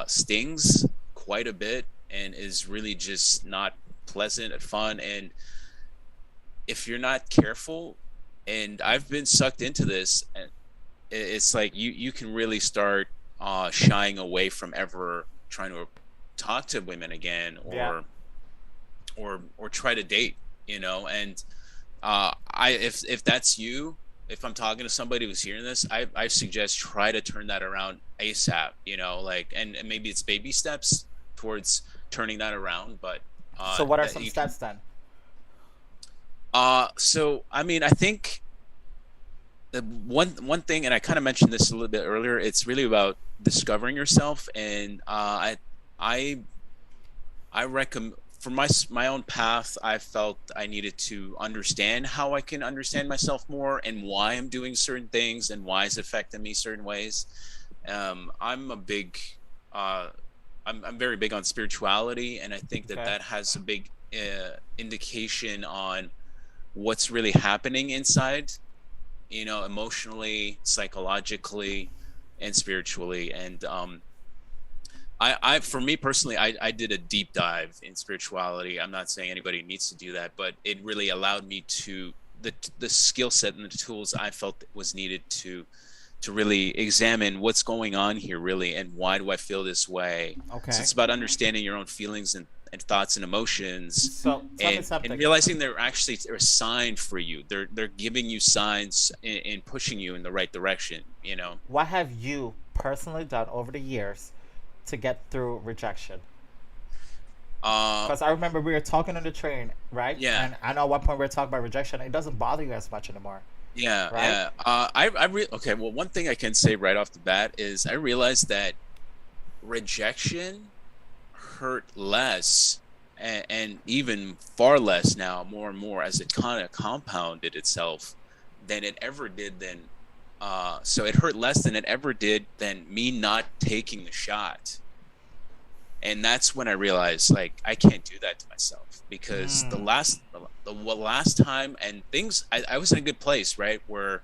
stings quite a bit, and is really just not pleasant and fun. And if you're not careful, and I've been sucked into this, and it's like you can really start shying away from ever trying to talk to women again, or try to date, and if that's you, if I'm talking to somebody who's hearing this, I suggest try to turn that around ASAP, and maybe it's baby steps towards turning that around. But so what are some steps then? So I mean, I think the one thing, and I kind of mentioned this a little bit earlier, it's really about discovering yourself. And I recommend, for my own path, I felt I needed to understand how I can understand myself more, and why I'm doing certain things, and why it's affecting me certain ways. I'm a big I'm very big on spirituality, and I think that has a big indication on what's really happening inside, emotionally, psychologically, and spiritually. And I for me personally, I did a deep dive in spirituality. I'm not saying anybody needs to do that, but it really allowed me to the skill set and the tools I felt was needed to really examine what's going on here, really, and why do I feel this way. Okay. So it's about understanding your own feelings and thoughts and emotions. So tell me something. And realizing they're a sign for you. They're giving you signs and pushing you in the right direction. What have you personally done over the years to get through rejection? Because I remember we were talking on the train, right? Yeah. And I know at one point we were talking about rejection. It doesn't bother you as much anymore. Yeah, right? yeah. Okay. Well, one thing I can say right off the bat is I realized that rejection hurt less, and even far less now, more and more, as it kind of compounded itself, than it ever did then. So it hurt less than it ever did than me not taking the shot. And that's when I realized, like, I can't do that to myself, because the last time, and things, I was in a good place, right, where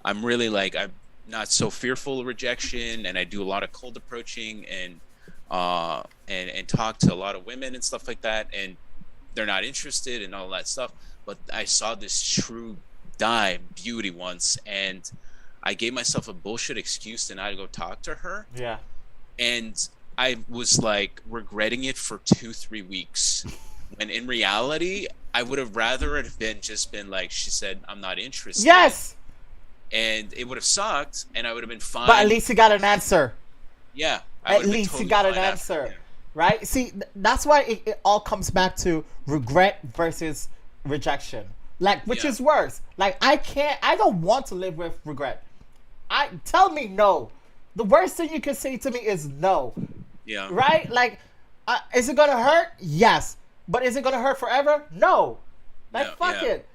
I'm really like, I'm not so fearful of rejection, and I do a lot of cold approaching, and talk to a lot of women and stuff like that, and they're not interested and all that stuff. But I saw this true beauty once, and I gave myself a bullshit excuse to not go talk to her. Yeah. And I was like regretting it for 2-3 weeks, when in reality I would have rather have been like, she said, I'm not interested. Yes. And it would have sucked, and I would have been fine. But at least you got an answer. Yeah. At least totally you got an answer. After, yeah. Right? See, that's why it all comes back to regret versus rejection. Like, which is worse? Like, I don't want to live with regret. Tell me no. The worst thing you can say to me is no. Yeah. Right? Like, is it gonna hurt? Yes. But is it gonna hurt forever? No. Like, fuck it.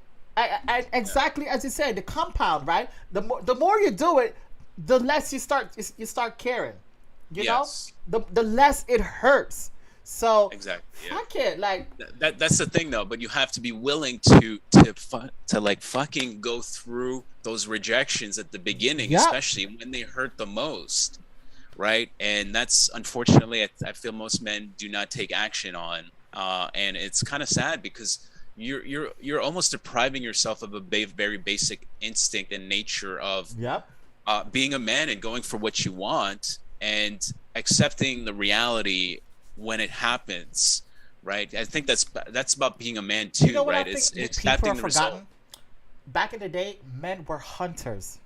Exactly as you said, the compound, right? The more you do it, the less you start caring. You know, the less it hurts. So exactly. Yeah. Fuck it. Like that's the thing, though. But you have to be willing to like fucking go through those rejections at the beginning, especially when they hurt the most. Right. And that's, unfortunately, I feel most men do not take action on. And it's kind of sad, because you're almost depriving yourself of a very basic instinct and nature of being a man and going for what you want and accepting the reality when it happens. Right. I think that's about being a man too. You know, right. It's accepting the result. Back in the day, men were hunters.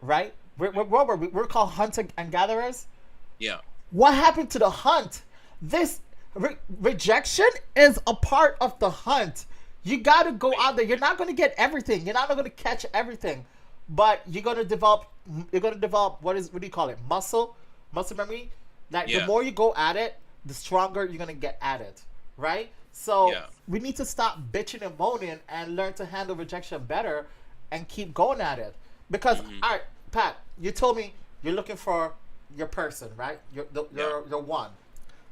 Right. We're called hunter and gatherers. Yeah. What happened to the hunt? This rejection is a part of the hunt. You got to go out there. You're not going to get everything. You're not going to catch everything, but you're going to develop. You're going to develop what do you call it? Muscle memory. Like the more you go at it, the stronger you're going to get at it, right? So we need to stop bitching and moaning and learn to handle rejection better, and keep going at it. Because all right, Pat, you told me you're looking for your person, right? Your one.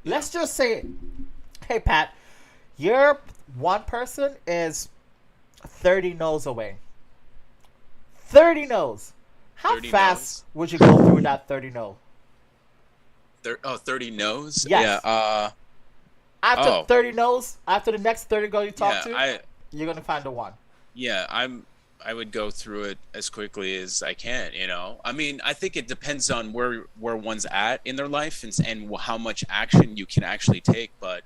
Let's just say, hey Pat, your one person is 30 no's away. 30 no's. How 30 fast no's? would you go through that 30 no? 30 no's? Yes. Yeah. After 30 no's, after the next 30 girl you talk to, you're gonna find the one. Yeah, I would go through it as quickly as I can, you know. I mean, I think it depends on where one's at in their life and how much action you can actually take. But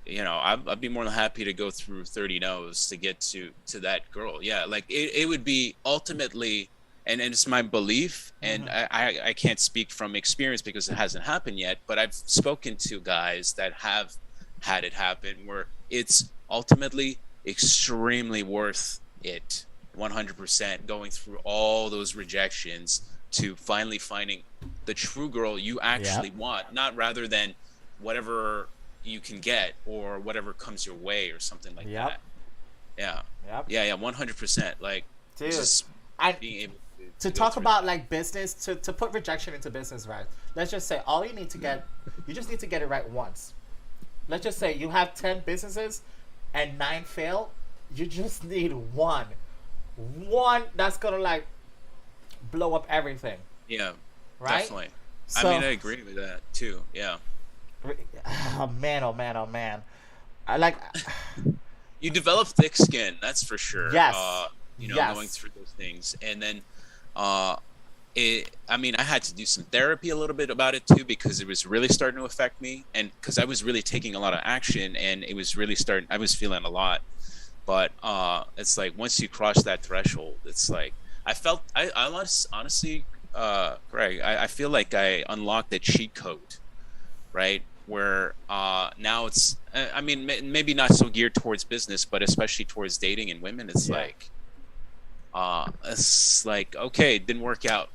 you know, I'd be more than happy to go through 30 no's to get to that girl. Yeah, like it would be ultimately, and it's my belief, and I can't speak from experience because it hasn't happened yet, but I've spoken to guys that have had it happen where it's ultimately extremely worth it, 100%, going through all those rejections to finally finding the true girl you actually want, not rather than whatever you can get or whatever comes your way or something like that. Yeah. 100%. Like, dude, just being able to talk about like business, to put rejection into business, right? Let's just say all you need to get, you just need to get it right once. Let's just say you have 10 businesses and 9 fail. You just need one that's gonna like blow up everything. Yeah, right. Definitely. So, I mean, I agree with that too. Yeah. Oh man. I like. You develop thick skin, that's for sure. Yes. You know, going through those things, and then, I mean, I had to do some therapy a little bit about it too, because it was really starting to affect me, and because I was really taking a lot of action, and it was really starting. I was feeling a lot. But it's like once you cross that threshold, it's like I honestly, Greg, I feel like I unlocked a cheat code, right? Where now it's, I mean, maybe not so geared towards business, but especially towards dating and women. It's like, okay, it didn't work out,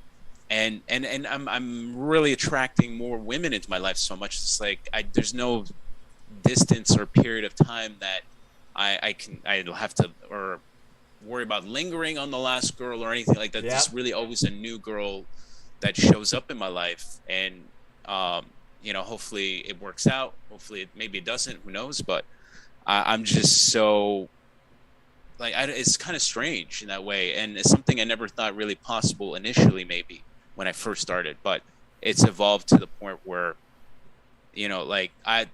and I'm really attracting more women into my life so much. It's like there's no distance or period of time that I'll have to or worry about lingering on the last girl or anything like that. There's really always a new girl that shows up in my life, and you know, hopefully it works out. Hopefully maybe it doesn't. Who knows? But I'm just so like it's kind of strange in that way, and it's something I never thought really possible initially. Maybe when I first started, but it's evolved to the point where, you know, like I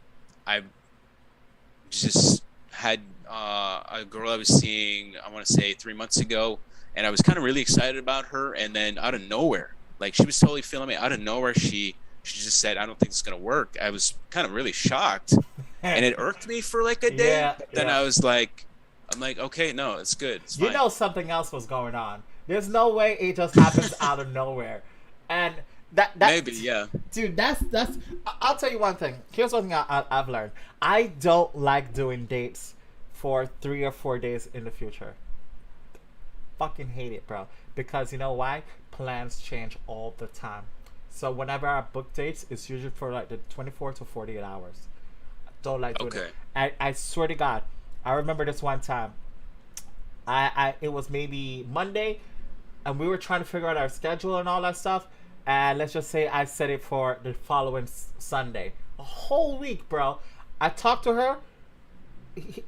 just had a girl I was seeing, I want to say 3 months ago, and I was kind of really excited about her, and then out of nowhere, like she was totally feeling me. Out of nowhere, she just said, "I don't think it's gonna work." I was kind of really shocked, and it irked me for like a day. Then I was like, I'm like, okay, no, it's good. It's fine. You know, something else was going on. There's no way it just happens out of nowhere, and that maybe, dude. That's. I'll tell you one thing. Here's one thing I've learned. I don't like doing dates for 3 or 4 days in the future. Fucking hate it, bro. Because you know why? Plans change all the time. So whenever I book dates, it's usually for like the 24 to 48 hours. I don't like doing it. I swear to God, I remember this one time. It was maybe Monday, and we were trying to figure out our schedule and all that stuff. And let's just say I set it for the following Sunday. A whole week, bro. I talked to her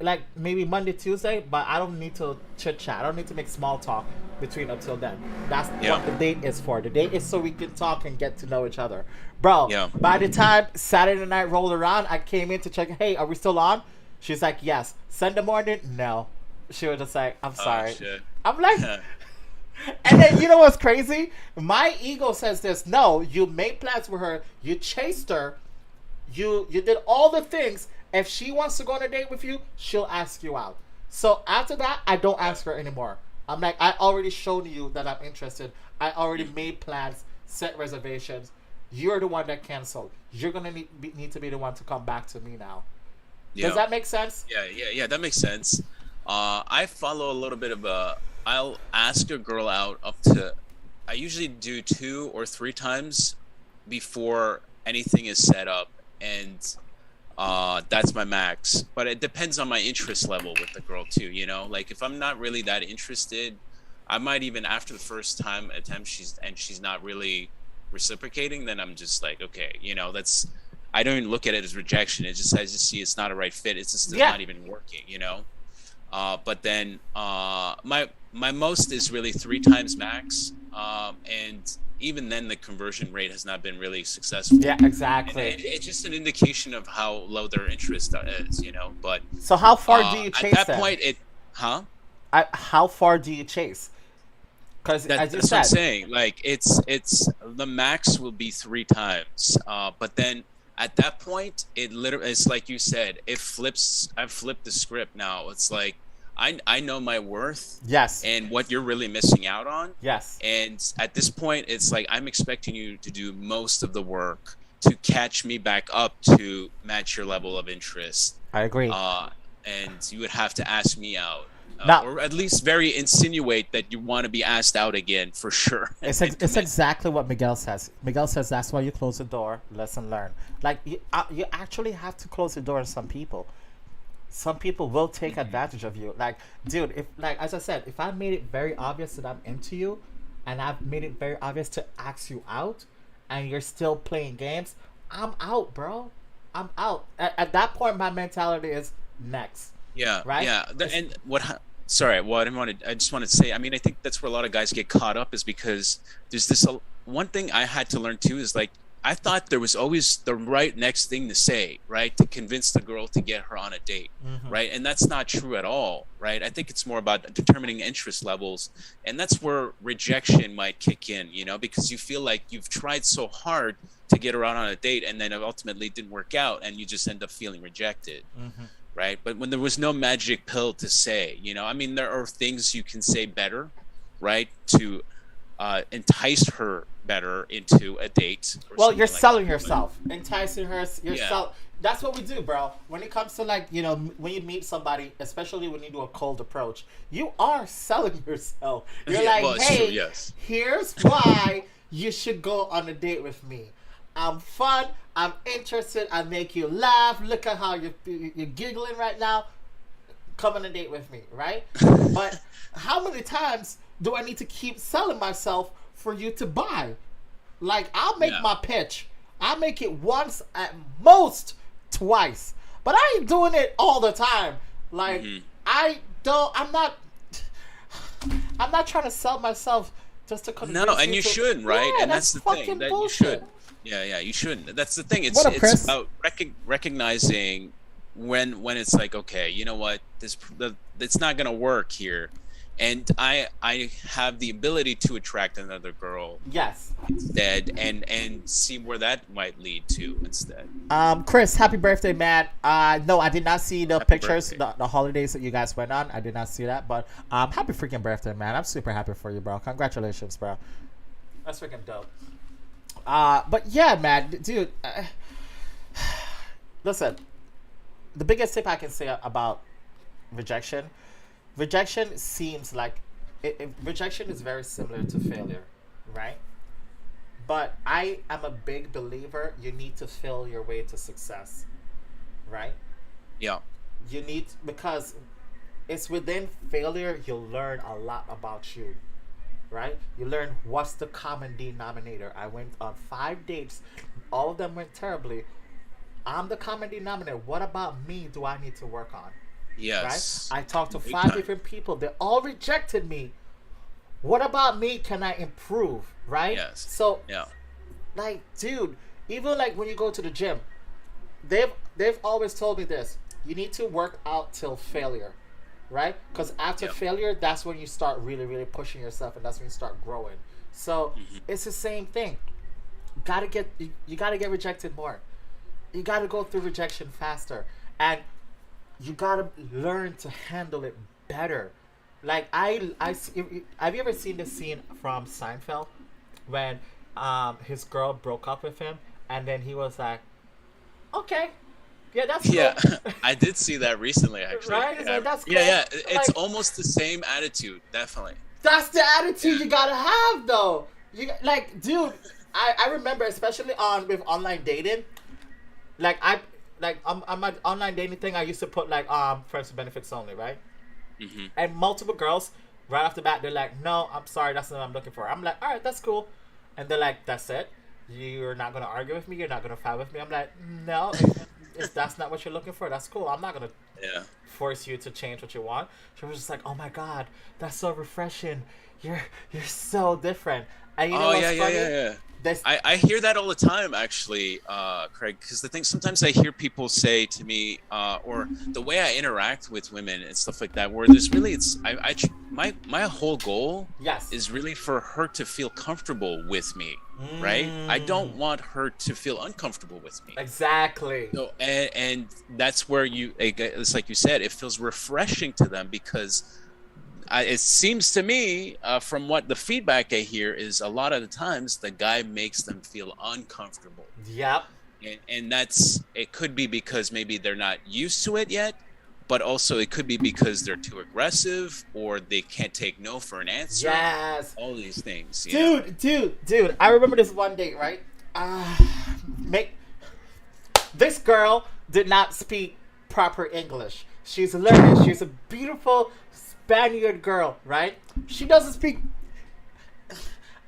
like maybe Monday, Tuesday, but I don't need to chit chat. I don't need to make small talk between until then. That's what the date is for. The date is so we can talk and get to know each other, bro. By the time Saturday night rolled around, I came in to check. Hey, are we still on? She's like, yes. Sunday morning, no. She was just like, I'm sorry. Shit. I'm like, and then you know what's crazy? My ego says this. No, you made plans with her. You chased her. You did all the things. If she wants to go on a date with you, she'll ask you out. So after that, I don't ask her anymore. I'm like, I already showed you that I'm interested. I already made plans, set reservations. You're the one that canceled. You're gonna need to be the one to come back to me now. Does that make sense? Yeah, that makes sense. I follow a little bit of a. I'll ask a girl out up to. I usually do 2 or 3 times before anything is set up, and that's my max. But it depends on my interest level with the girl too. You know, like if I'm not really that interested, I might even after the first time attempt she's not really reciprocating, then I'm just like, okay, you know, that's. I don't even look at it as rejection. I just see it's not a right fit. It's just it's not even working. You know. But then my most is really 3 times max, and even then the conversion rate has not been really successful. Yeah, exactly. It's just an indication of how low their interest is, you know. But so how far do you chase at that them? point? How far do you chase? Because that's what I'm saying. Like it's the max will be 3 times, but then at that point, it's like you said, I've flipped the script now. It's like, I know my worth. Yes. And what you're really missing out on. Yes. And at this point, it's like, I'm expecting you to do most of the work to catch me back up to match your level of interest. I agree. And you would have to ask me out. Now, or at least very insinuate that you want to be asked out again for sure. It's exactly what Miguel says. Miguel says that's why you close the door. Lesson learned. Like you actually have to close the door on some people. Some people will take advantage of you. Like, dude, if like as I said, if I made it very obvious that I'm into you, and I've made it very obvious to ask you out, and you're still playing games, I'm out, bro. I'm out. At that point, my mentality is next. Yeah. Right. Yeah. And what? Sorry, well, I just wanted to say, I mean, I think that's where a lot of guys get caught up is because there's this one thing I had to learn too is like, I thought there was always the right next thing to say, right? To convince the girl to get her on a date, right? And that's not true at all, right? I think it's more about determining interest levels. And that's where rejection might kick in, you know, because you feel like you've tried so hard to get her out on a date and then it ultimately didn't work out and you just end up feeling rejected. Right. But when there was no magic pill to say, you know, I mean, there are things you can say better, right, to entice her better into a date. Well, you're selling yourself, enticing her. That's what we do, bro. When it comes to like, you know, when you meet somebody, especially when you do a cold approach, you are selling yourself. You're like, well, hey, true, yes. Here's why you should go on a date with me. I'm fun. I'm interested. I make you laugh. Look at how you're giggling right now. Come on a date with me, right? But how many times do I need to keep selling myself for you to buy? Like, I'll make my pitch. I'll make it once, at most twice. But I ain't doing it all the time. Like, I'm not trying to sell myself just to convince No, and you shouldn't, right? Yeah, and that's the thing. That you should. Yeah, you shouldn't. That's the thing. It's about recognizing when it's like, okay, you know what, it's not gonna work here, and I have the ability to attract another girl. Yes. Instead, and see where that might lead to instead. Chris, happy birthday, man. No, I did not see the pictures, the holidays that you guys went on. I did not see that, but happy freaking birthday, man. I'm super happy for you, bro. Congratulations, bro. That's freaking dope. But yeah, man, dude, listen, the biggest tip I can say about rejection seems like rejection is very similar to failure, right? But I am a big believer you need to fail your way to success, right? Yeah. You need, because it's within failure you'll learn a lot about you. Right? You learn what's the common denominator. I went on 5 dates. All of them went terribly. I'm the common denominator. What about me do I need to work on? Yes. Right? I talked to 5 different people. They all rejected me. What about me can I improve? Right? Yes. So, like, dude, even like when you go to the gym, they've always told me this. You need to work out till failure. Right? Because after failure, that's when you start really, really pushing yourself, and that's when you start growing. So it's the same thing. You gotta get rejected more. You gotta go through rejection faster, and you gotta learn to handle it better. Like have you ever seen the scene from Seinfeld when his girl broke up with him, and then he was like, "Okay, Yeah, that's Yeah, cool. I did see that recently, actually. Right? It's Yeah, like, that's yeah, cool. yeah. It's Like, almost the same attitude, definitely. that's the attitude Yeah. you gotta have, though. Like, dude, I remember, especially on with online dating, like, on my online dating thing, I used to put, like, friends with benefits only, right? Hmm. And multiple girls, right off the bat, they're like, no, I'm sorry, that's not what I'm looking for. I'm like, all right, that's cool. And they're like, that's it? You're not going to argue with me? You're not going to fight with me? I'm like, no, if that's not what you're looking for, that's cool. I'm not going to Yeah. force you to change what you want. She was just like, oh my God, that's so refreshing. You're you're so different. And you know Oh what's yeah, yeah, funny? yeah, yeah. This, I hear that all the time, actually, Craig. Because the thing, sometimes I hear people say to me, or the way I interact with women and stuff like that, where there's really, my whole goal yes. is really for her to feel comfortable with me, right? I don't Mm, want her to feel uncomfortable with me. exactly. So, and that's where it's like you said, it feels refreshing to them because it seems to me, from what the feedback I hear, is a lot of the times the guy makes them feel uncomfortable, Yep. and that's, it could be because maybe they're not used to it yet, but also it could be because they're too aggressive or they can't take no for an answer. Yes. All these things, Dude. I remember this one date, right? Uh, make this girl did not speak proper English. She's learning. She's a beautiful Spaniard girl, right? She doesn't speak.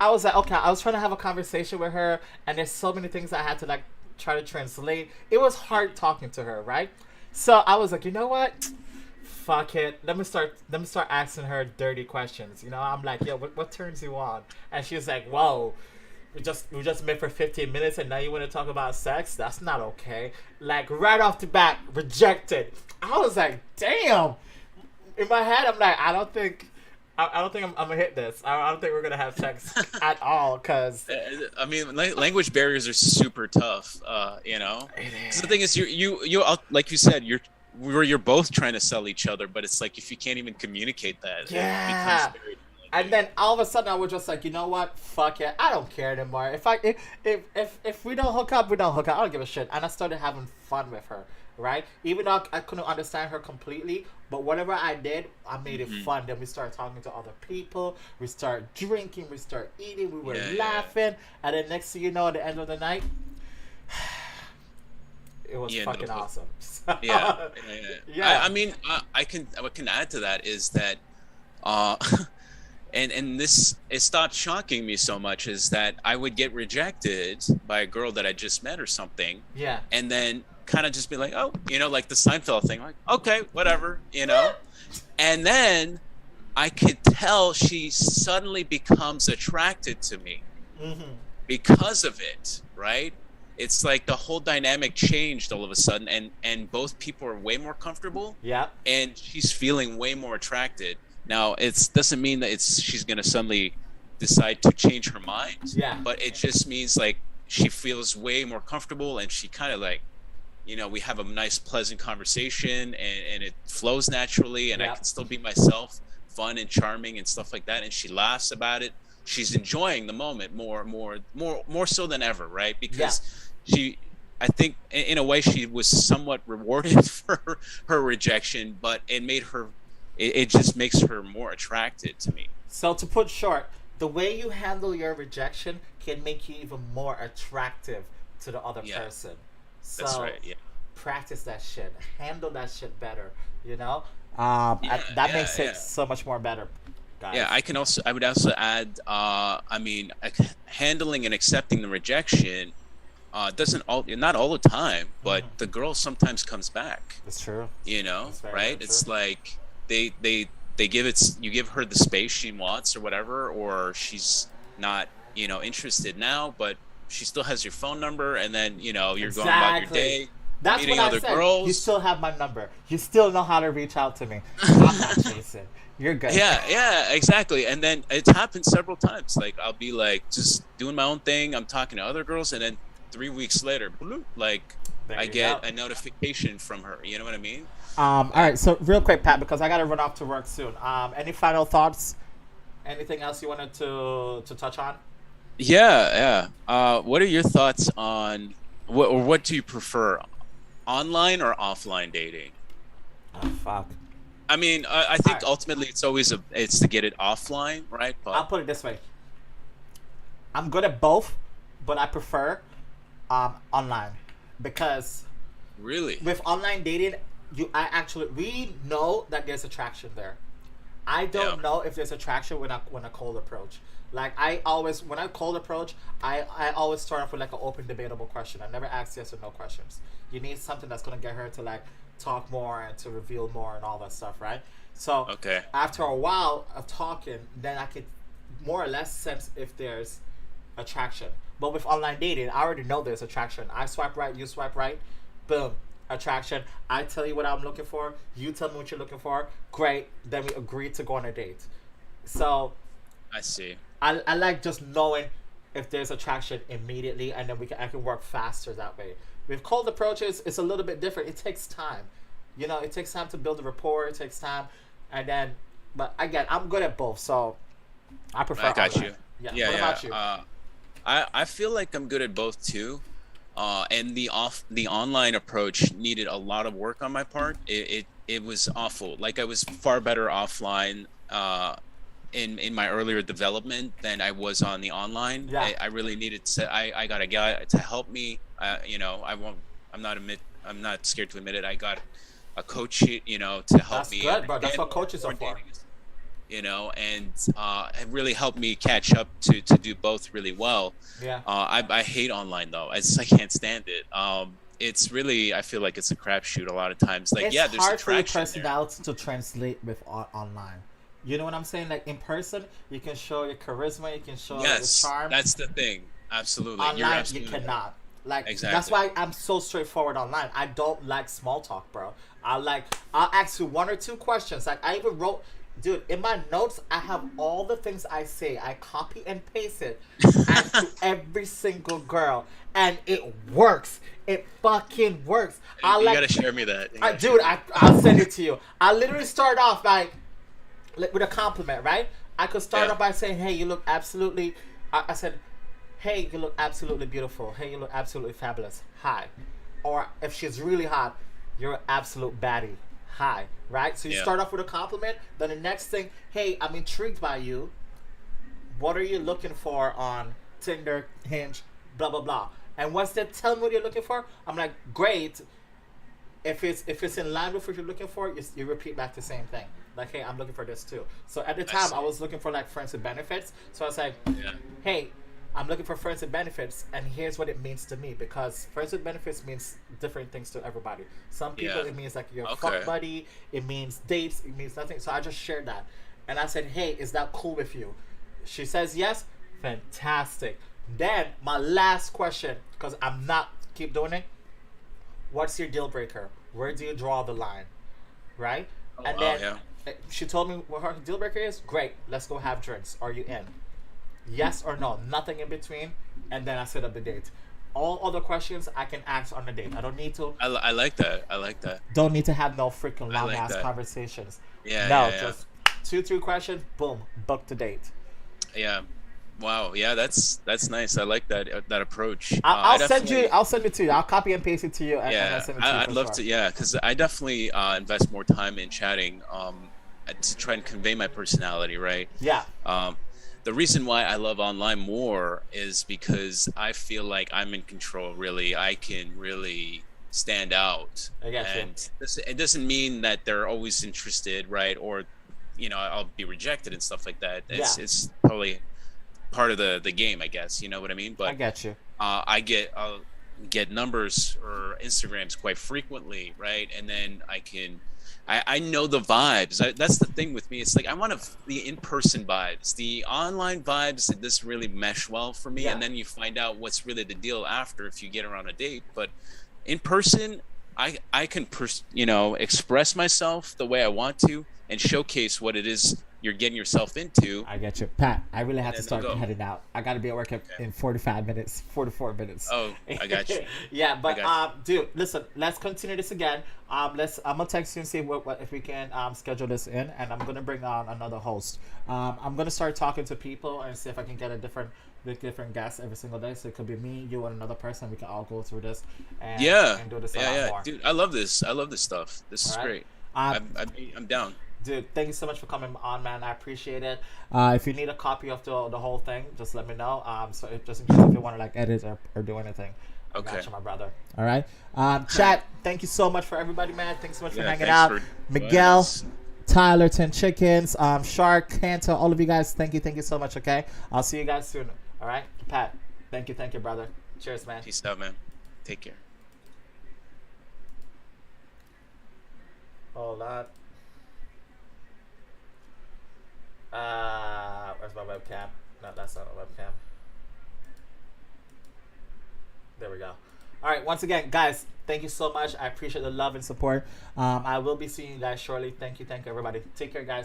I was like, okay. I was trying to have a conversation with her, and there's so many things I had to like try to translate. It was hard talking to her, right? So I was like, you know what? Fuck it. Let me start asking her dirty questions. You know, I'm like, yo, what turns you on? And she was like, whoa, we just met for 15 minutes and now you want to talk about sex? That's not okay. Like right off the bat, rejected. I was like, damn. In my head, I'm like, I don't think I'm gonna hit this. I don't think we're gonna have sex at all. Cause I mean, language barriers are super tough. it 'Cause the thing is. is, like you said, you're both trying to sell each other, but it's like if you can't even communicate that, it becomes Yeah. very And challenging. then all of a sudden, I was just like, you know what? Fuck it. I don't care anymore. If we don't hook up, we don't hook up. I don't give a shit. And I started having fun with her, right? Even though I couldn't understand her completely, but whatever I did, I made it Hmm. fun. Then we started talking to other people. We started drinking. We started eating. We were Yeah, yeah, laughing. And then next thing you know, at the end of the night, it was yeah, fucking no, awesome. yeah, yeah, yeah. Yeah. I mean, I can add to that is that, uh, and this, it stopped shocking me so much, is that I would get rejected by a girl that I just met or something, Yeah. and then kind of just be like, oh, like the Seinfeld thing, like, okay, whatever. And then I could tell she suddenly becomes attracted to me Mm-hmm. because of it, right? It's like the whole dynamic changed all of a sudden, and both people are way more comfortable, Yeah. and she's feeling way more attracted. Now, it doesn't mean that she's gonna suddenly decide to change her mind, Yeah. but it just means like she feels way more comfortable, and she kind of like, we have a nice, pleasant conversation, and it flows naturally, and I Yeah. can still be myself, fun and charming and stuff like that, and she laughs about it. She's enjoying the moment more so than ever, right? Yeah. Because she, I think, in a way, she was somewhat rewarded for her rejection, but it just makes her more attracted to me. So to put short, the way you handle your rejection can make you even more attractive to the other Yeah, person. that's So right. Yeah, practice that shit. Handle that shit better. You know, yeah, that yeah, makes it yeah. so much more better, Yeah, guys. I would also add, I mean, handling and accepting the rejection, doesn't not all the time, but Hmm. the girl sometimes comes back, It's true. It's very, very right? true. It's like they you give her the space she wants or whatever, or she's not, interested now, but she still has your phone number, and then, you're going about your Exactly. day, That's what meeting I other said. You girls. still have my number. You still know how to reach out to me. I'm not chasing. You're good. Yeah, yeah, exactly. And then it's happened several times. Like I'll be like just doing my own thing. I'm talking to other girls, and then 3 weeks later, bloop, like There I you go. get a notification from her. You know what I mean? All right. So real quick, Pat, because I gotta run off to work soon. Any final thoughts? Anything else you wanted to touch on? Yeah, yeah. What are your thoughts on what, or what do you prefer, online or offline dating? Oh fuck. I mean, I All think right. ultimately it's to get it offline, right? I'll But put it this way. I'm good at both, but I prefer online because really, with online dating, we know that there's attraction there. I yeah, don't know if there's attraction when a cold approach. Like I always when I cold approach, I always start off with like an open debatable question. I never ask yes or no questions. You need something that's gonna get her to like talk more and to reveal more and all that stuff, right? So okay, after a while of talking, then I could more or less sense if there's attraction. But with online dating, I already know there's attraction. I swipe right, you swipe right, boom, attraction. I tell you what I'm looking for, you tell me what you're looking for. Great, then we agree to go on a date. So I see. I like just knowing if there's attraction immediately, and then I can work faster that way. With cold approaches, it's a little bit different. It takes time. You know, it takes time to build a rapport. It takes time, and then, but again, I'm good at both, so I prefer I got online. you. Yeah. Yeah, What yeah. about you? I feel like I'm good at both too. And the online approach needed a lot of work on my part. It was awful. Like I was far better offline in my earlier development than I was on the online. Yeah. I really needed to. I got a guy to help me. You know, I won't. I'm not scared to admit it. I got a coach. You know, to help That's me good, bro. That's understand what coaches are more for. dating. You know, and it really helped me catch up to do both really well. Yeah. I hate online though. I can't stand it. It's really I feel like it's a crapshoot a lot of times. Like It's yeah, there's hard for your attraction there. personality to translate with online. You know what I'm saying? Like in person, you can show your charisma, you can show your Yes, charm. that's the thing. Absolutely, you're Online, you absolutely right. cannot. Like that's Exactly. why I'm so straightforward online. I don't like small talk, bro. I'll ask you one or two questions. Like I even wrote, dude, in my notes I have all the things I say. I copy and paste it, and to every single girl, and it works. It fucking works. I You like, gotta share me that. You I, gotta share dude, me. I'll send it to you. I literally start off like with a compliment, right? I could start Yeah, off by saying, "Hey, you look absolutely." I said, "Hey, you look absolutely beautiful. Hey, you look absolutely fabulous. Hi." Or if she's really hot, "You're an absolute baddie. Hi." Right? So you yeah, start off with a compliment. Then the next thing, "Hey, I'm intrigued by you. What are you looking for on Tinder, Hinge, blah blah blah." And once they tell me what you're looking for, I'm like, "Great." If it's in line with what you're looking for, you repeat back the same thing. Like, hey, I'm looking for this too. So at the I time, I see. was looking for like friends with benefits. So I was like, Yeah, hey, I'm looking for friends with benefits, and here's what it means to me, because friends with benefits means different things to everybody. Some people yeah. it means like your fuck Okay. buddy, it means dates, it means nothing. So I just shared that, and I said, hey, is that cool with you? She says yes. Fantastic. Then my last question, because I'm not keep doing it. What's your deal breaker? Where do you draw the line? Right? Oh And wow, then yeah. she told me what her deal breaker is. Great, let's go have drinks. Are you in? Yes or no? Nothing in between. And then I set up the date. All other questions I can ask on the date. I don't need to. I like that. I like that. Don't need to have no freaking I long like ass that. conversations. Yeah, No, yeah, just two, three questions. Boom, book the date. yeah, yeah. Wow, yeah, that's nice. I like that approach. I I'll send you. definitely. I'll send it to you. I'll copy and paste it to you, and I'll Yeah, send it to you I'd for love sure. to. Yeah, because I definitely invest more time in chatting to try and convey my personality, right? Yeah, Um, the reason why I love online more is because I feel like I'm in control. Really, I can really stand out, I got you. and it doesn't mean that they're always interested, right? Or, you know, I'll be rejected and stuff like that. Yeah, It's probably part of the game, I guess. You know what I mean? I But get you. I'll get numbers or Instagrams quite frequently, right? And then I know the vibes. That's the thing with me. It's like I want the in-person vibes. The online vibes, it doesn't really mesh well for me. Yeah. And then you find out what's really the deal after if you get her on a date. But in person, I can you know, express myself the way I want to and showcase what it is you're getting yourself into. I get you, Pat. I really have to then start they'll go. heading out. I got to be at work in 45 minutes, 44 minutes. Oh, I got you. Yeah, but got dude, listen. Let's continue this again. I'm gonna text you and see what if we can schedule this in, and I'm gonna bring on another host. I'm gonna start talking to people and see if I can get a different guests every single day. So it could be me, you, and another person. We can all go through this and and do this a lot more. Dude, I love this. I love this stuff. This is great. I'm down. Dude, thank you so much for coming on, man. I appreciate it. If you need a copy of the whole thing, just let me know. So just in case if you want to like edit or do anything. Okay. I got you, my brother. All right. Chat, thank you so much for everybody, man. Thanks so much for hanging thanks out. for Miguel, Tyler, 10 Chickens, Shark, Cantor, all of you guys, thank you so much, okay? I'll see you guys soon. All right? Pat, thank you, brother. Cheers, man. Peace out, man. Take care. Hold on. Where's my webcam? No, that's not a webcam. There we go. All right, once again, guys, thank you so much. I appreciate the love and support. I will be seeing you guys shortly. Thank you, everybody. Take care, guys.